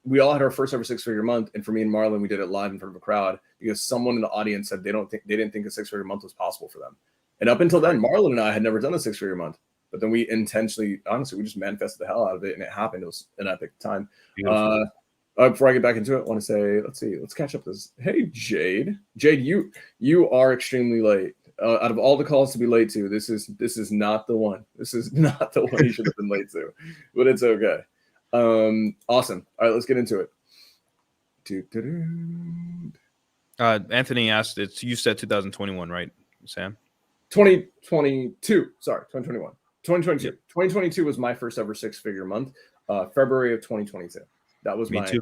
We all had our first ever 6-figure month. And for me and Marlon, we did it live in front of a crowd because someone in the audience said they didn't think a 6-figure month was possible for them. And up until then, Marlon and I had never done a 6-figure month. But then we intentionally, honestly, we just manifested the hell out of it, and it happened. It was an epic time. Before I get back into it, I want to say, let's catch up this. Hey, Jade. Jade, you are extremely late. Out of all the calls to be late to, this is not the one. This is not the one you should have been late to, but it's okay. Awesome. All right, let's get into it. Anthony asked, you said 2021, right, Sam? 2022. Sorry, 2021. 2022. Yep. 2022 was my first ever 6-figure month. February of 2022. That was Me too.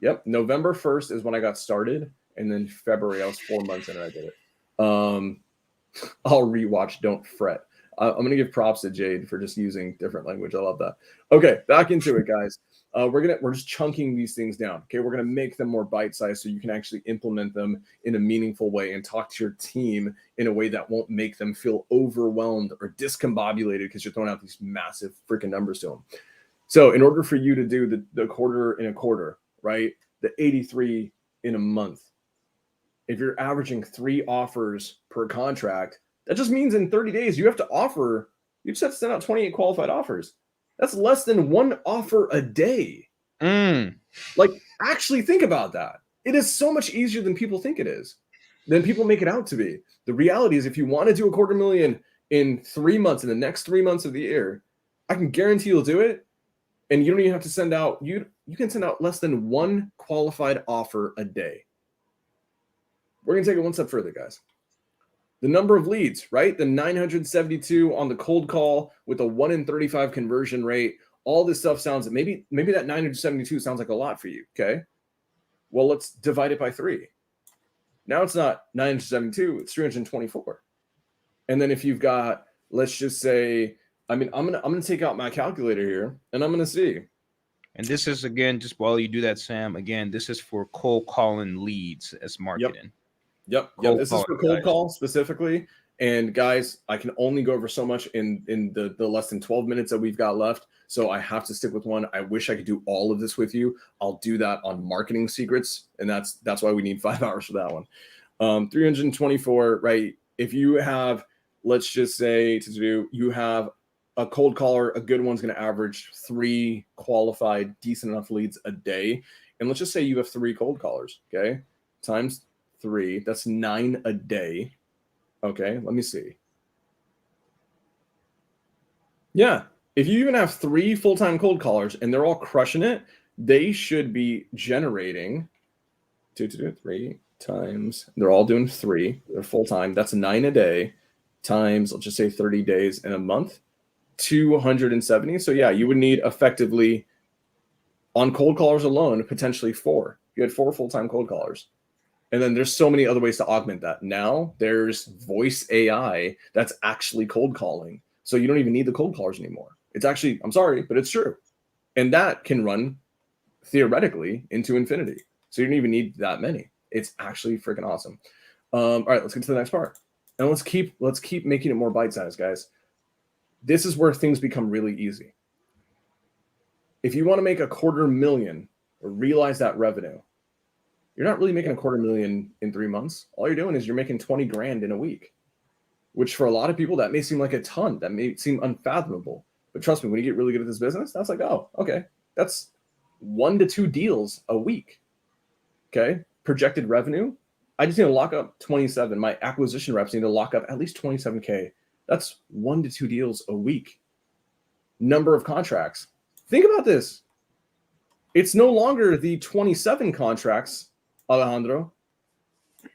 Yep. November 1st is when I got started, and then February I was 4 months in and I did it. I'll rewatch Don't Fret. I'm going to give props to Jade for just using different language. I love that. Okay, back into it, guys. We're just chunking these things down. Okay, we're going to make them more bite-sized so you can actually implement them in a meaningful way and talk to your team in a way that won't make them feel overwhelmed or discombobulated because you're throwing out these massive freaking numbers to them. So in order for you to do the quarter in a quarter, right, the 83 in a month, if you're averaging 3 offers per contract, that just means in 30 days you just have to send out 28 qualified offers. That's less than 1 offer a day. Like, actually think about that. It is so much easier than people think it is, than people make it out to be. The reality is, if you want to do $250,000 in 3 months, in the next 3 months of the year, I can guarantee you'll do it. And you don't even have to send out, you can send out less than 1 qualified offer a day. We're going to take it one step further, guys. The number of leads, right? The 972 on the cold call with a 1 in 35 conversion rate, all this stuff sounds maybe that 972 sounds like a lot for you. Okay. Well, let's divide it by 3. Now it's not 972, it's 324. And then if you've got, let's just say, I mean, I'm gonna take out my calculator here and I'm gonna see. And this is, again, just while you do that, Sam, again, this is for cold calling leads as marketing. Yep. This is for cold call specifically. And guys, I can only go over so much in the less than 12 minutes that we've got left. So I have to stick with one. I wish I could do all of this with you. I'll do that on marketing secrets. And that's why we need 5 hours for that one. 324, right? If you have, let's just say you have a cold caller, a good one's going to average 3 qualified, decent enough leads a day. And let's just say you have 3 cold callers, okay? Times 3, that's 9 a day. Okay, let me see. Yeah, if you even have 3 full-time cold callers and they're all crushing it, they should be generating 3 times. They're all doing 3. They're full-time. That's 9 a day times, let's just say 30 days in a month, 270. So yeah, you would need effectively on cold callers alone, potentially 4. You had 4 full-time cold callers. And then there's so many other ways to augment that. Now there's voice AI that's actually cold calling. So you don't even need the cold callers anymore. It's actually, I'm sorry, but it's true. And that can run theoretically into infinity. So you don't even need that many. It's actually freaking awesome. All right, let's get to the next part. And let's keep making it more bite-sized, guys. This is where things become really easy. If you want to make $250,000 or realize that revenue, you're not really making $250,000 in 3 months. All you're doing is you're making 20 grand in a week, which for a lot of people, that may seem like a ton. That may seem unfathomable. But trust me, when you get really good at this business, that's like, oh, okay. That's 1 to 2 deals a week. Okay. Projected revenue. I just need to lock up 27. My acquisition reps need to lock up at least 27K. That's 1 to 2 deals a week. Number of contracts. Think about this. It's no longer the 27 contracts, Alejandro.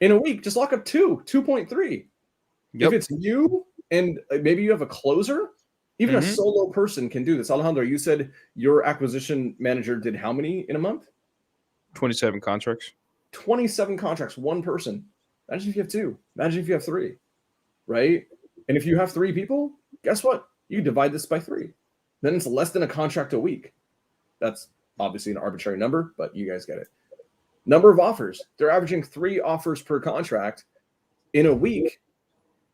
In a week, just lock up 2.3. Yep. If it's you and maybe you have a closer, even a solo person can do this. Alejandro, you said your acquisition manager did how many in a month? 27 contracts. 27 contracts, 1 person. Imagine if you have 2. Imagine if you have 3, right? And if you have 3 people, guess what? You divide this by 3. Then it's less than a contract a week. That's obviously an arbitrary number, but you guys get it. Number of offers. They're averaging 3 offers per contract. In a week,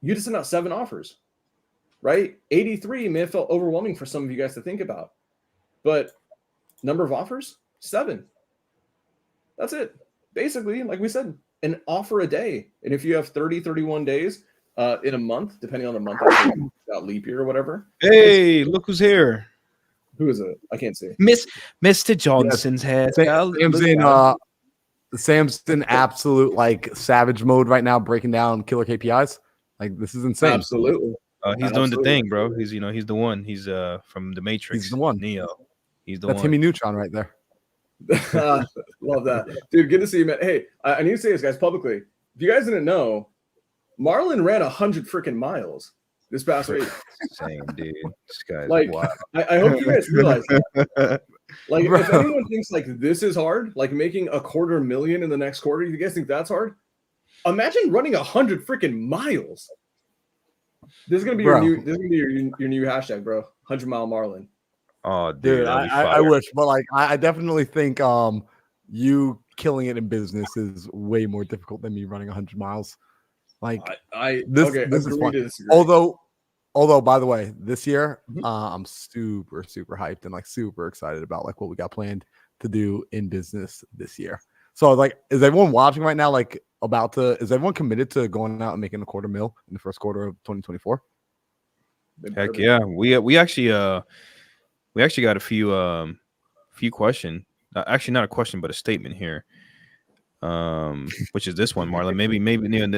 you just send out 7 offers, right? 83 may have felt overwhelming for some of you guys to think about. But number of offers, 7. That's it. Basically, like we said, an offer a day. And if you have 30, 31 days in a month, depending on the month, about leap year or whatever. Hey, look who's here. Who is it? I can't see. Mr. Johnson's here. Sam's in absolute like savage mode right now, breaking down killer KPIs. Like this is insane. Absolutely. He's doing the thing, bro. He's he's the one. He's from the Matrix. He's the one. Neo. He's the That's one. Timmy Neutron right there. Love that, dude. Good to see you, man. Hey, I need to say this, guys, publicly. If you guys didn't know, Marlon ran 100 freaking miles this past week. Same, dude. This guy's like, wild. I hope you guys realize that. Like, if anyone thinks like this is hard, like making $250,000 in the next quarter, you guys think that's hard? Imagine running 100 freaking miles. This is gonna be your new hashtag, bro. 100-mile Marlon. Oh, dude, I wish, but like I definitely think you killing it in business is way more difficult than me running 100 miles. Like this is fun. Although, by the way, this year I'm super hyped and like super excited about like what we got planned to do in business this year. So like, is everyone watching right now? Like is everyone committed to going out and making $250,000 in the first quarter of 2024? Heck yeah, we actually got a few questions. Actually, not a question, but a statement here. Which is this one, Marlon? Maybe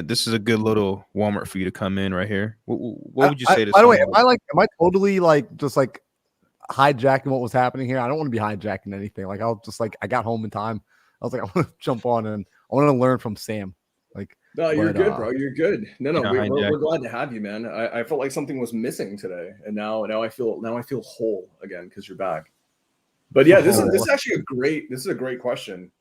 this is a good little warm up for you to come in right here. What would you say to? By the way, am I totally like just like hijacking what was happening here? I don't want to be hijacking anything. Like I got home in time. I was like, I want to jump on and I want to learn from Sam. Like No, you're good, bro. You're good. No, we're glad to have you, man. I felt like something was missing today, and now I feel whole again because you're back. But yeah, this is actually a great question.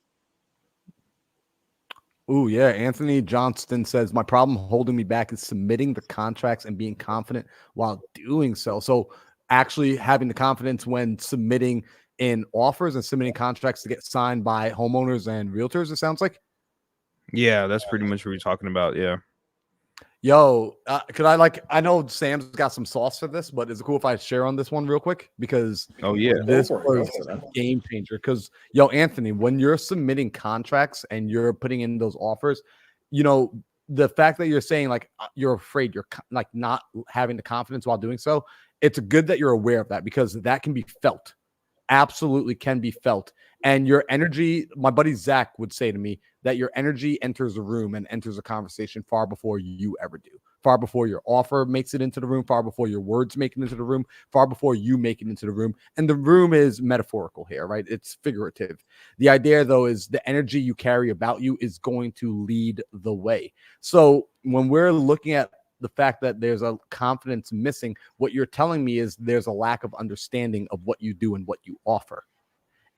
Oh yeah, Anthony Johnston says my problem holding me back is submitting the contracts and being confident while doing so. So actually having the confidence when submitting in offers and submitting contracts to get signed by homeowners and realtors. It sounds like. Yeah, that's pretty much what we're talking about. Yeah. Yo, could I know Sam's got some sauce for this, but is it cool if I share on this one real quick? Because this was a game changer. Because Anthony, when you're submitting contracts and you're putting in those offers, the fact that you're saying like you're afraid, you're like not having the confidence while doing so, it's good that you're aware of that because that can be felt. Absolutely can be felt. And your energy, my buddy Zach would say to me that your energy enters a room and enters a conversation far before you ever do, far before your offer makes it into the room, far before your words make it into the room, far before you make it into the room. And the room is metaphorical here, right? It's figurative. The idea, though, is the energy you carry about you is going to lead the way. So when we're looking at the fact that there's a confidence missing, what you're telling me is there's a lack of understanding of what you do and what you offer.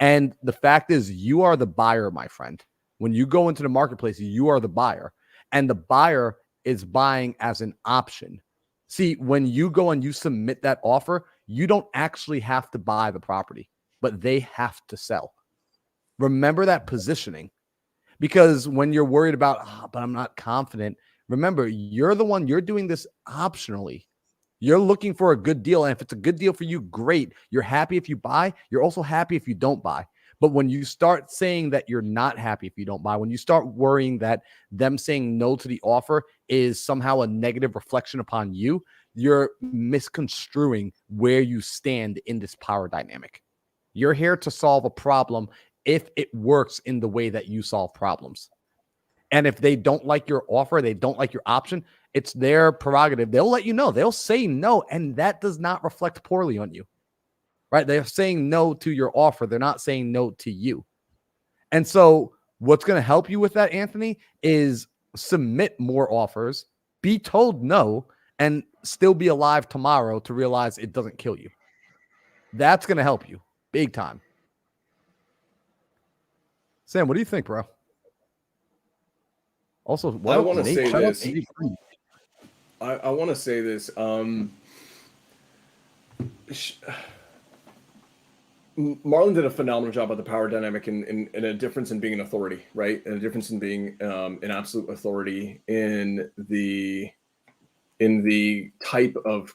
And the fact is you are the buyer, my friend. When you go into the marketplace, you are the buyer, and the buyer is buying as an option. See, when you go and you submit that offer, you don't actually have to buy the property, but they have to sell. Remember that positioning, because when you're worried about, but I'm not confident, remember, you're the one, you're doing this optionally. You're looking for a good deal. And if it's a good deal for you, great. You're happy if you buy. You're also happy if you don't buy. But when you start saying that you're not happy if you don't buy, when you start worrying that them saying no to the offer is somehow a negative reflection upon you, you're misconstruing where you stand in this power dynamic. You're here to solve a problem if it works in the way that you solve problems. And if they don't like your offer, they don't like your option, it's their prerogative. They'll let you know. They'll say no, and that does not reflect poorly on you, right? They're saying no to your offer. They're not saying no to you. And so what's going to help you with that, Anthony, is submit more offers, be told no, and still be alive tomorrow to realize it doesn't kill you. That's going to help you big time. Sam, what do you think, bro? Also, I want to say this. I want to say this. Marlon did a phenomenal job at the power dynamic and a difference in being an authority, right? And a difference in being an absolute authority in the type of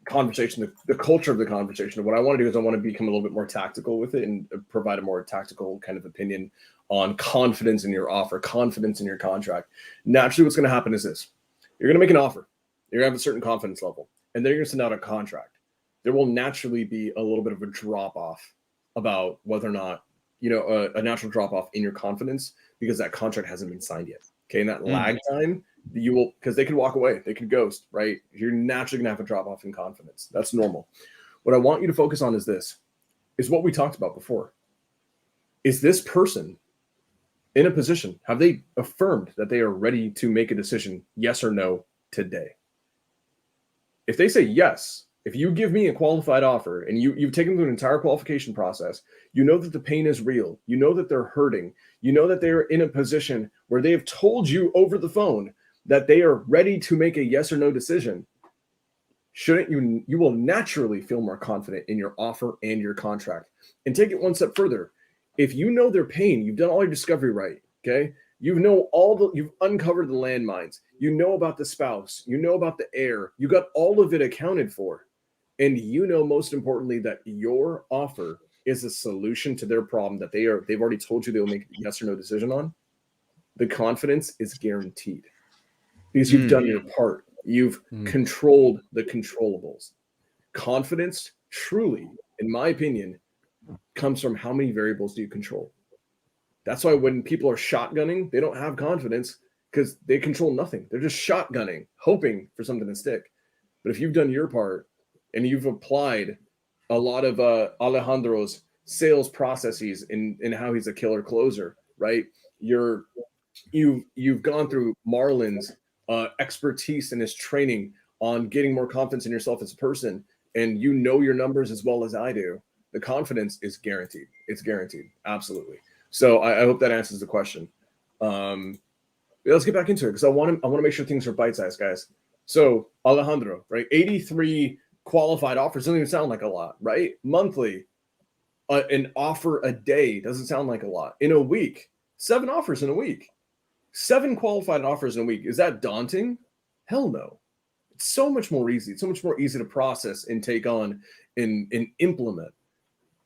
conversation, the culture of the conversation. What I want to do is I want to become a little bit more tactical with it and provide a more tactical kind of opinion on confidence in your offer, confidence in your contract. Naturally, what's going to happen is this. You're going to make an offer. You're going to have a certain confidence level, and then you're going to send out a contract. There will naturally be a little bit of a drop-off about whether or not, a natural drop-off in your confidence because that contract hasn't been signed yet. Okay, and that lag time, you will, because they could walk away, they could ghost, right? You're naturally going to have a drop-off in confidence. That's normal. What I want you to focus on is this, is what we talked about before. Is this person in a position, have they affirmed that they are ready to make a decision, yes or no, today? If they say yes, if you give me a qualified offer and you've taken through an entire qualification process, you know that the pain is real. You know that they're hurting. You know that they're in a position where they have told you over the phone that they are ready to make a yes or no decision. Shouldn't you will naturally feel more confident in your offer and your contract. And take it one step further. If you know their pain, you've done all your discovery right, okay? You've uncovered the landmines. You know about the spouse. You know about the heir. You got all of it accounted for. And you know, most importantly, that your offer is a solution to their problem that they've already told you they'll make a yes or no decision on. The confidence is guaranteed because you've done your part. You've controlled the controllables. Confidence, truly, in my opinion, comes from how many variables do you control. That's why when people are shotgunning, they don't have confidence because they control nothing. They're just shotgunning, hoping for something to stick. But if you've done your part and you've applied a lot of Alejandro's sales processes in how he's a killer closer, right? You're you've gone through Marlon's expertise and his training on getting more confidence in yourself as a person, and you know your numbers as well as I do. The confidence is guaranteed. It's guaranteed. Absolutely. So I hope that answers the question. Let's get back into it because I want to make sure things are bite-sized, guys. So Alejandro, right? 83 qualified offers doesn't even sound like a lot, right? Monthly, an offer a day doesn't sound like a lot. In a week, 7 offers in a week, 7 qualified offers in a week. Is that daunting? Hell no. It's so much more easy. It's so much more easy to process and take on and implement.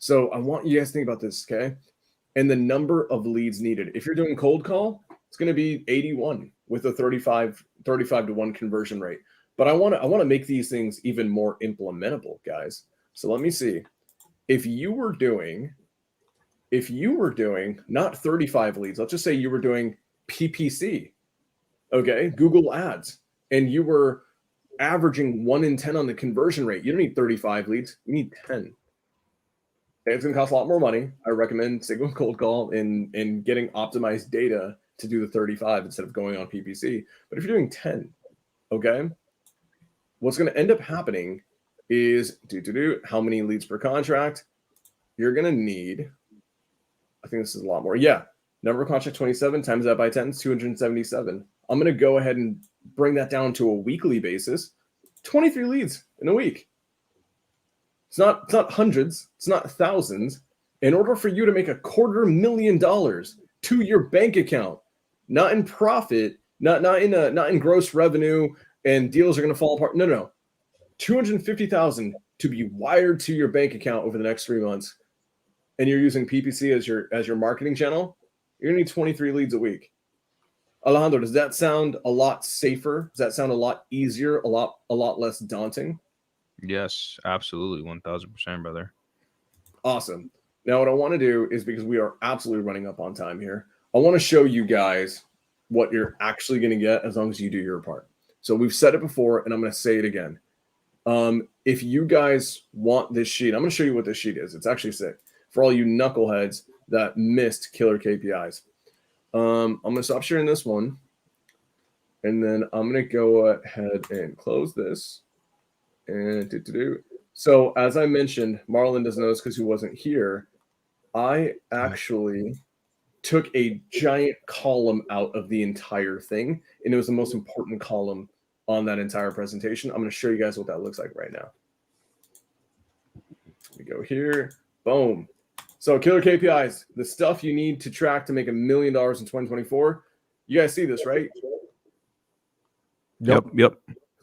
So I want you guys to think about this, okay? And the number of leads needed. If you're doing cold call, it's going to be 81 with a 35 to 1 conversion rate. But I want to make these things even more implementable, guys. So let me see. If you were doing not 35 leads, let's just say you were doing PPC, okay, Google Ads, and you were averaging 1 in 10 on the conversion rate. You don't need 35 leads, you need 10. It's going to cost a lot more money. I recommend sticking with cold call and getting optimized data to do the 35 instead of going on PPC. But if you're doing 10, okay, what's going to end up happening is how many leads per contract? You're going to need, I think this is a lot more. Yeah, number of contract 27 times that by 10 is 277. I'm going to go ahead and bring that down to a weekly basis. 23 leads in a week. It's not hundreds, it's not thousands. In order for you to make $250,000 to your bank account, not in profit, not in gross revenue, and deals are going to fall apart. No. $250,000 to be wired to your bank account over the next 3 months, and you're using PPC as your marketing channel, you're going to need 23 leads a week. Alejandro, does that sound a lot safer? Does that sound a lot easier, a lot less daunting? Yes, absolutely. 1,000%, brother. Awesome. Now, what I want to do is, because we are absolutely running up on time here, I want to show you guys what you're actually going to get as long as you do your part. So we've said it before, and I'm going to say it again. If you guys want this sheet, I'm going to show you what this sheet is. It's actually sick for all you knuckleheads that missed killer KPIs. I'm going to stop sharing this one, and then I'm going to go ahead and close this. And So as I mentioned, Marlon doesn't know this because he wasn't here. I actually took a giant column out of the entire thing, and it was the most important column on that entire presentation. I'm going to show you guys what that looks like right now. We go here. Boom. So killer KPIs, the stuff you need to track to make $1 million in 2024. You guys see this, right? Yep.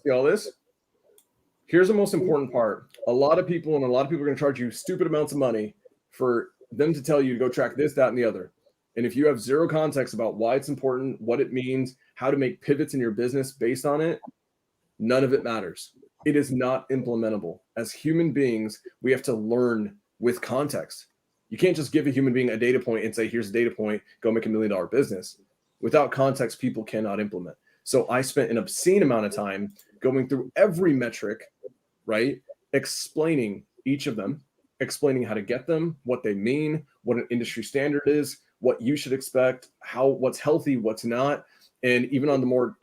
See all this? Here's the most important part. A lot of people are going to charge you stupid amounts of money for them to tell you to go track this, that, and the other. And if you have zero context about why it's important, what it means, how to make pivots in your business based on it, none of it matters. It is not implementable. As human beings, we have to learn with context. You can't just give a human being a data point and say, here's a data point, go make $1 million business. Without context, people cannot implement. So I spent an obscene amount of time going through every metric, right? Explaining each of them, explaining how to get them, what they mean, what an industry standard is, what you should expect, what's healthy, what's not. And even on the more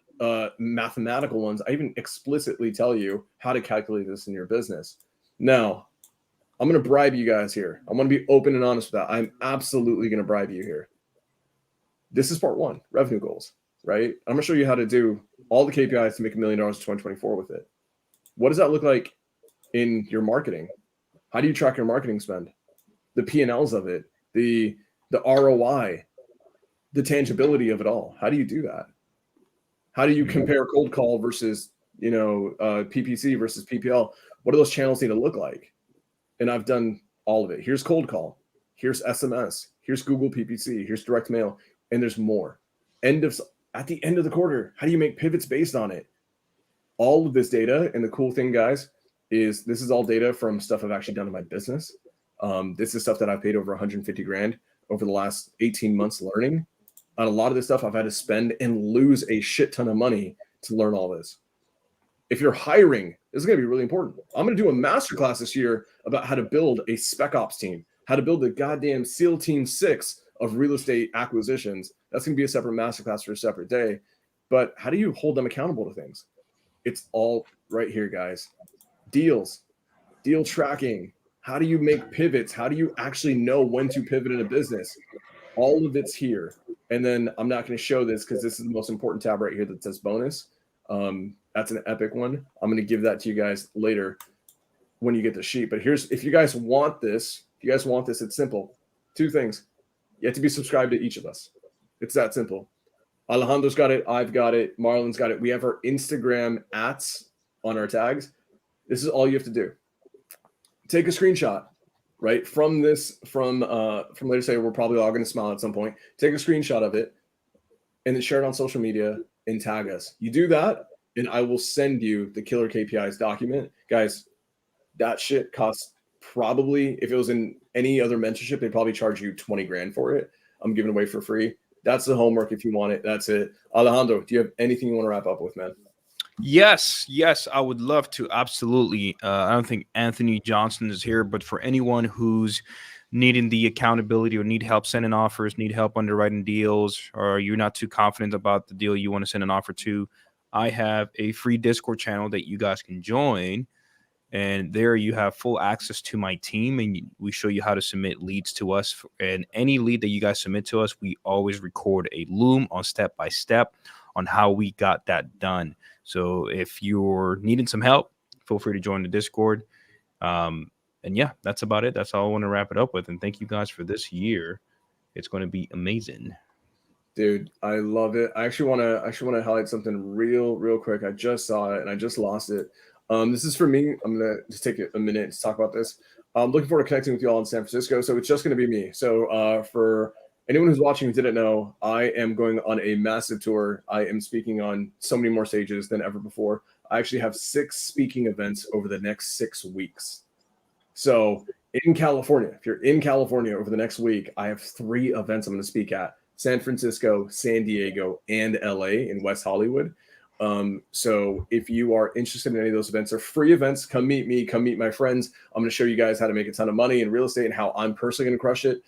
mathematical ones, I even explicitly tell you how to calculate this in your business. Now, I'm going to bribe you guys here. I want to be open and honest with that. I'm absolutely going to bribe you here. This is part 1, revenue goals, right? I'm going to show you how to do all the KPIs to make $1 million in 2024 with it. What does that look like in your marketing? How do you track your marketing spend? The P&Ls of it, the ROI, the tangibility of it all. How do you do that? How do you compare cold call versus, PPC versus PPL? What do those channels need to look like? And I've done all of it. Here's cold call. Here's SMS. Here's Google PPC. Here's direct mail. And there's more. At the end of the quarter, how do you make pivots based on it? All of this data, and the cool thing, guys, is this is all data from stuff I've actually done in my business. This is stuff that I've paid over $150,000 over the last 18 months learning. On a lot of this stuff, I've had to spend and lose a shit ton of money to learn all this. If you're hiring, this is going to be really important. I'm going to do a masterclass this year about how to build a spec ops team, how to build a goddamn SEAL Team 6 of real estate acquisitions. That's going to be a separate masterclass for a separate day. But how do you hold them accountable to things? It's all right here, guys. Deals, deal tracking. How do you make pivots? How do you actually know when to pivot in a business? All of it's here. And then I'm not going to show this because this is the most important tab right here that says bonus. That's an epic one. I'm going to give that to you guys later when you get the sheet. But here's, if you guys want this, it's simple. 2 things. You have to be subscribed to each of us. It's that simple. Alejandro's got it. I've got it. Marlon's got it. We have our Instagram @ on our tags. This is all you have to do. Take a screenshot, right? From later say, we're probably all going to smile at some point. Take a screenshot of it and then share it on social media and tag us. You do that, and I will send you the Killer KPIs document. Guys, that shit costs probably, if it was in any other mentorship, they'd probably charge you 20 grand for it. I'm giving away for free. That's the homework if you want it. That's it. Alejandro, do you have anything you want to wrap up with, man? Yes, I would love to. Absolutely. I don't think Anthony Johnson is here, but for anyone who's needing the accountability or need help sending offers, need help underwriting deals, or you're not too confident about the deal you want to send an offer to, I have a free Discord channel that you guys can join. And there you have full access to my team, and we show you how to submit leads to us. And any lead that you guys submit to us, we always record a Loom on step-by-step on how we got that done. So if you're needing some help, feel free to join the Discord. And yeah, that's about it. That's all I want to wrap it up with. And thank you guys for this year. It's going to be amazing. Dude, I love it. I actually want to highlight something real quick. I just saw it and I just lost it. This is for me. I'm going to just take a minute to talk about this. I'm looking forward to connecting with you all in San Francisco. So it's just going to be me. So for anyone who's watching who didn't know, I am going on a massive tour. I am speaking on so many more stages than ever before. I actually have 6 speaking events over the next 6 weeks. So in California, if you're in California over the next week, I have 3 events I'm going to speak at: San Francisco, San Diego, and LA in West Hollywood. So if you are interested in any of those events, they're free events. Come meet me, come meet my friends. I'm going to show you guys how to make a ton of money in real estate and how I'm personally going to crush it.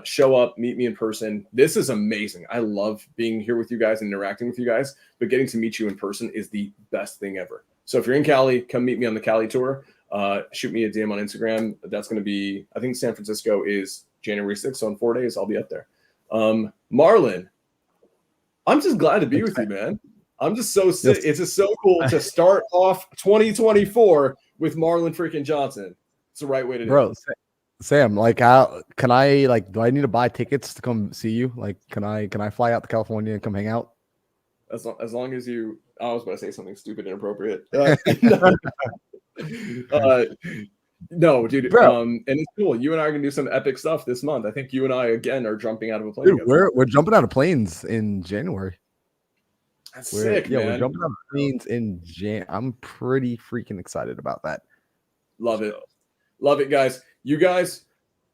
Show up, meet me in person. This is amazing. I love being here with you guys and interacting with you guys, but getting to meet you in person is the best thing ever. So if you're in Cali, come meet me on the Cali tour. Shoot me a DM on Instagram. That's going to be, I think San Francisco is January 6th. So in 4 days, I'll be up there. Marlon, I'm just glad to be with you, man. I'm just so sick. It's just so cool to start off 2024 with Marlon freaking Johnson. It's the right way to do it. Sam, like, how can I, like, do I need to buy tickets to come see you? Like, can I fly out to California and come hang out? As long as you, I was about to say something stupid and inappropriate. No, dude. Bro. And it's cool. You and I are gonna do some epic stuff this month. I think you and I again are jumping out of a plane. Dude, we're jumping out of planes in January. That's sick, man. Yeah, we're jumping out of planes in I'm pretty freaking excited about that. Love it, guys. You guys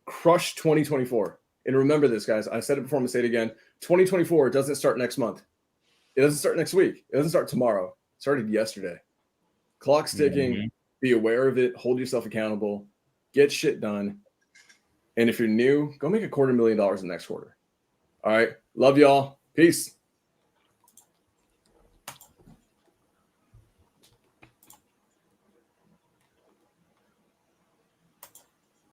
crush 2024. And remember this, guys. I said it before. I'm gonna say it again. 2024 doesn't start next month. It doesn't start next week. It doesn't start tomorrow. It started yesterday. Clock's ticking. Mm-hmm. Be aware of it. Hold yourself accountable. Get shit done. And if you're new, go make $250,000 in the next quarter. All right. Love y'all. Peace.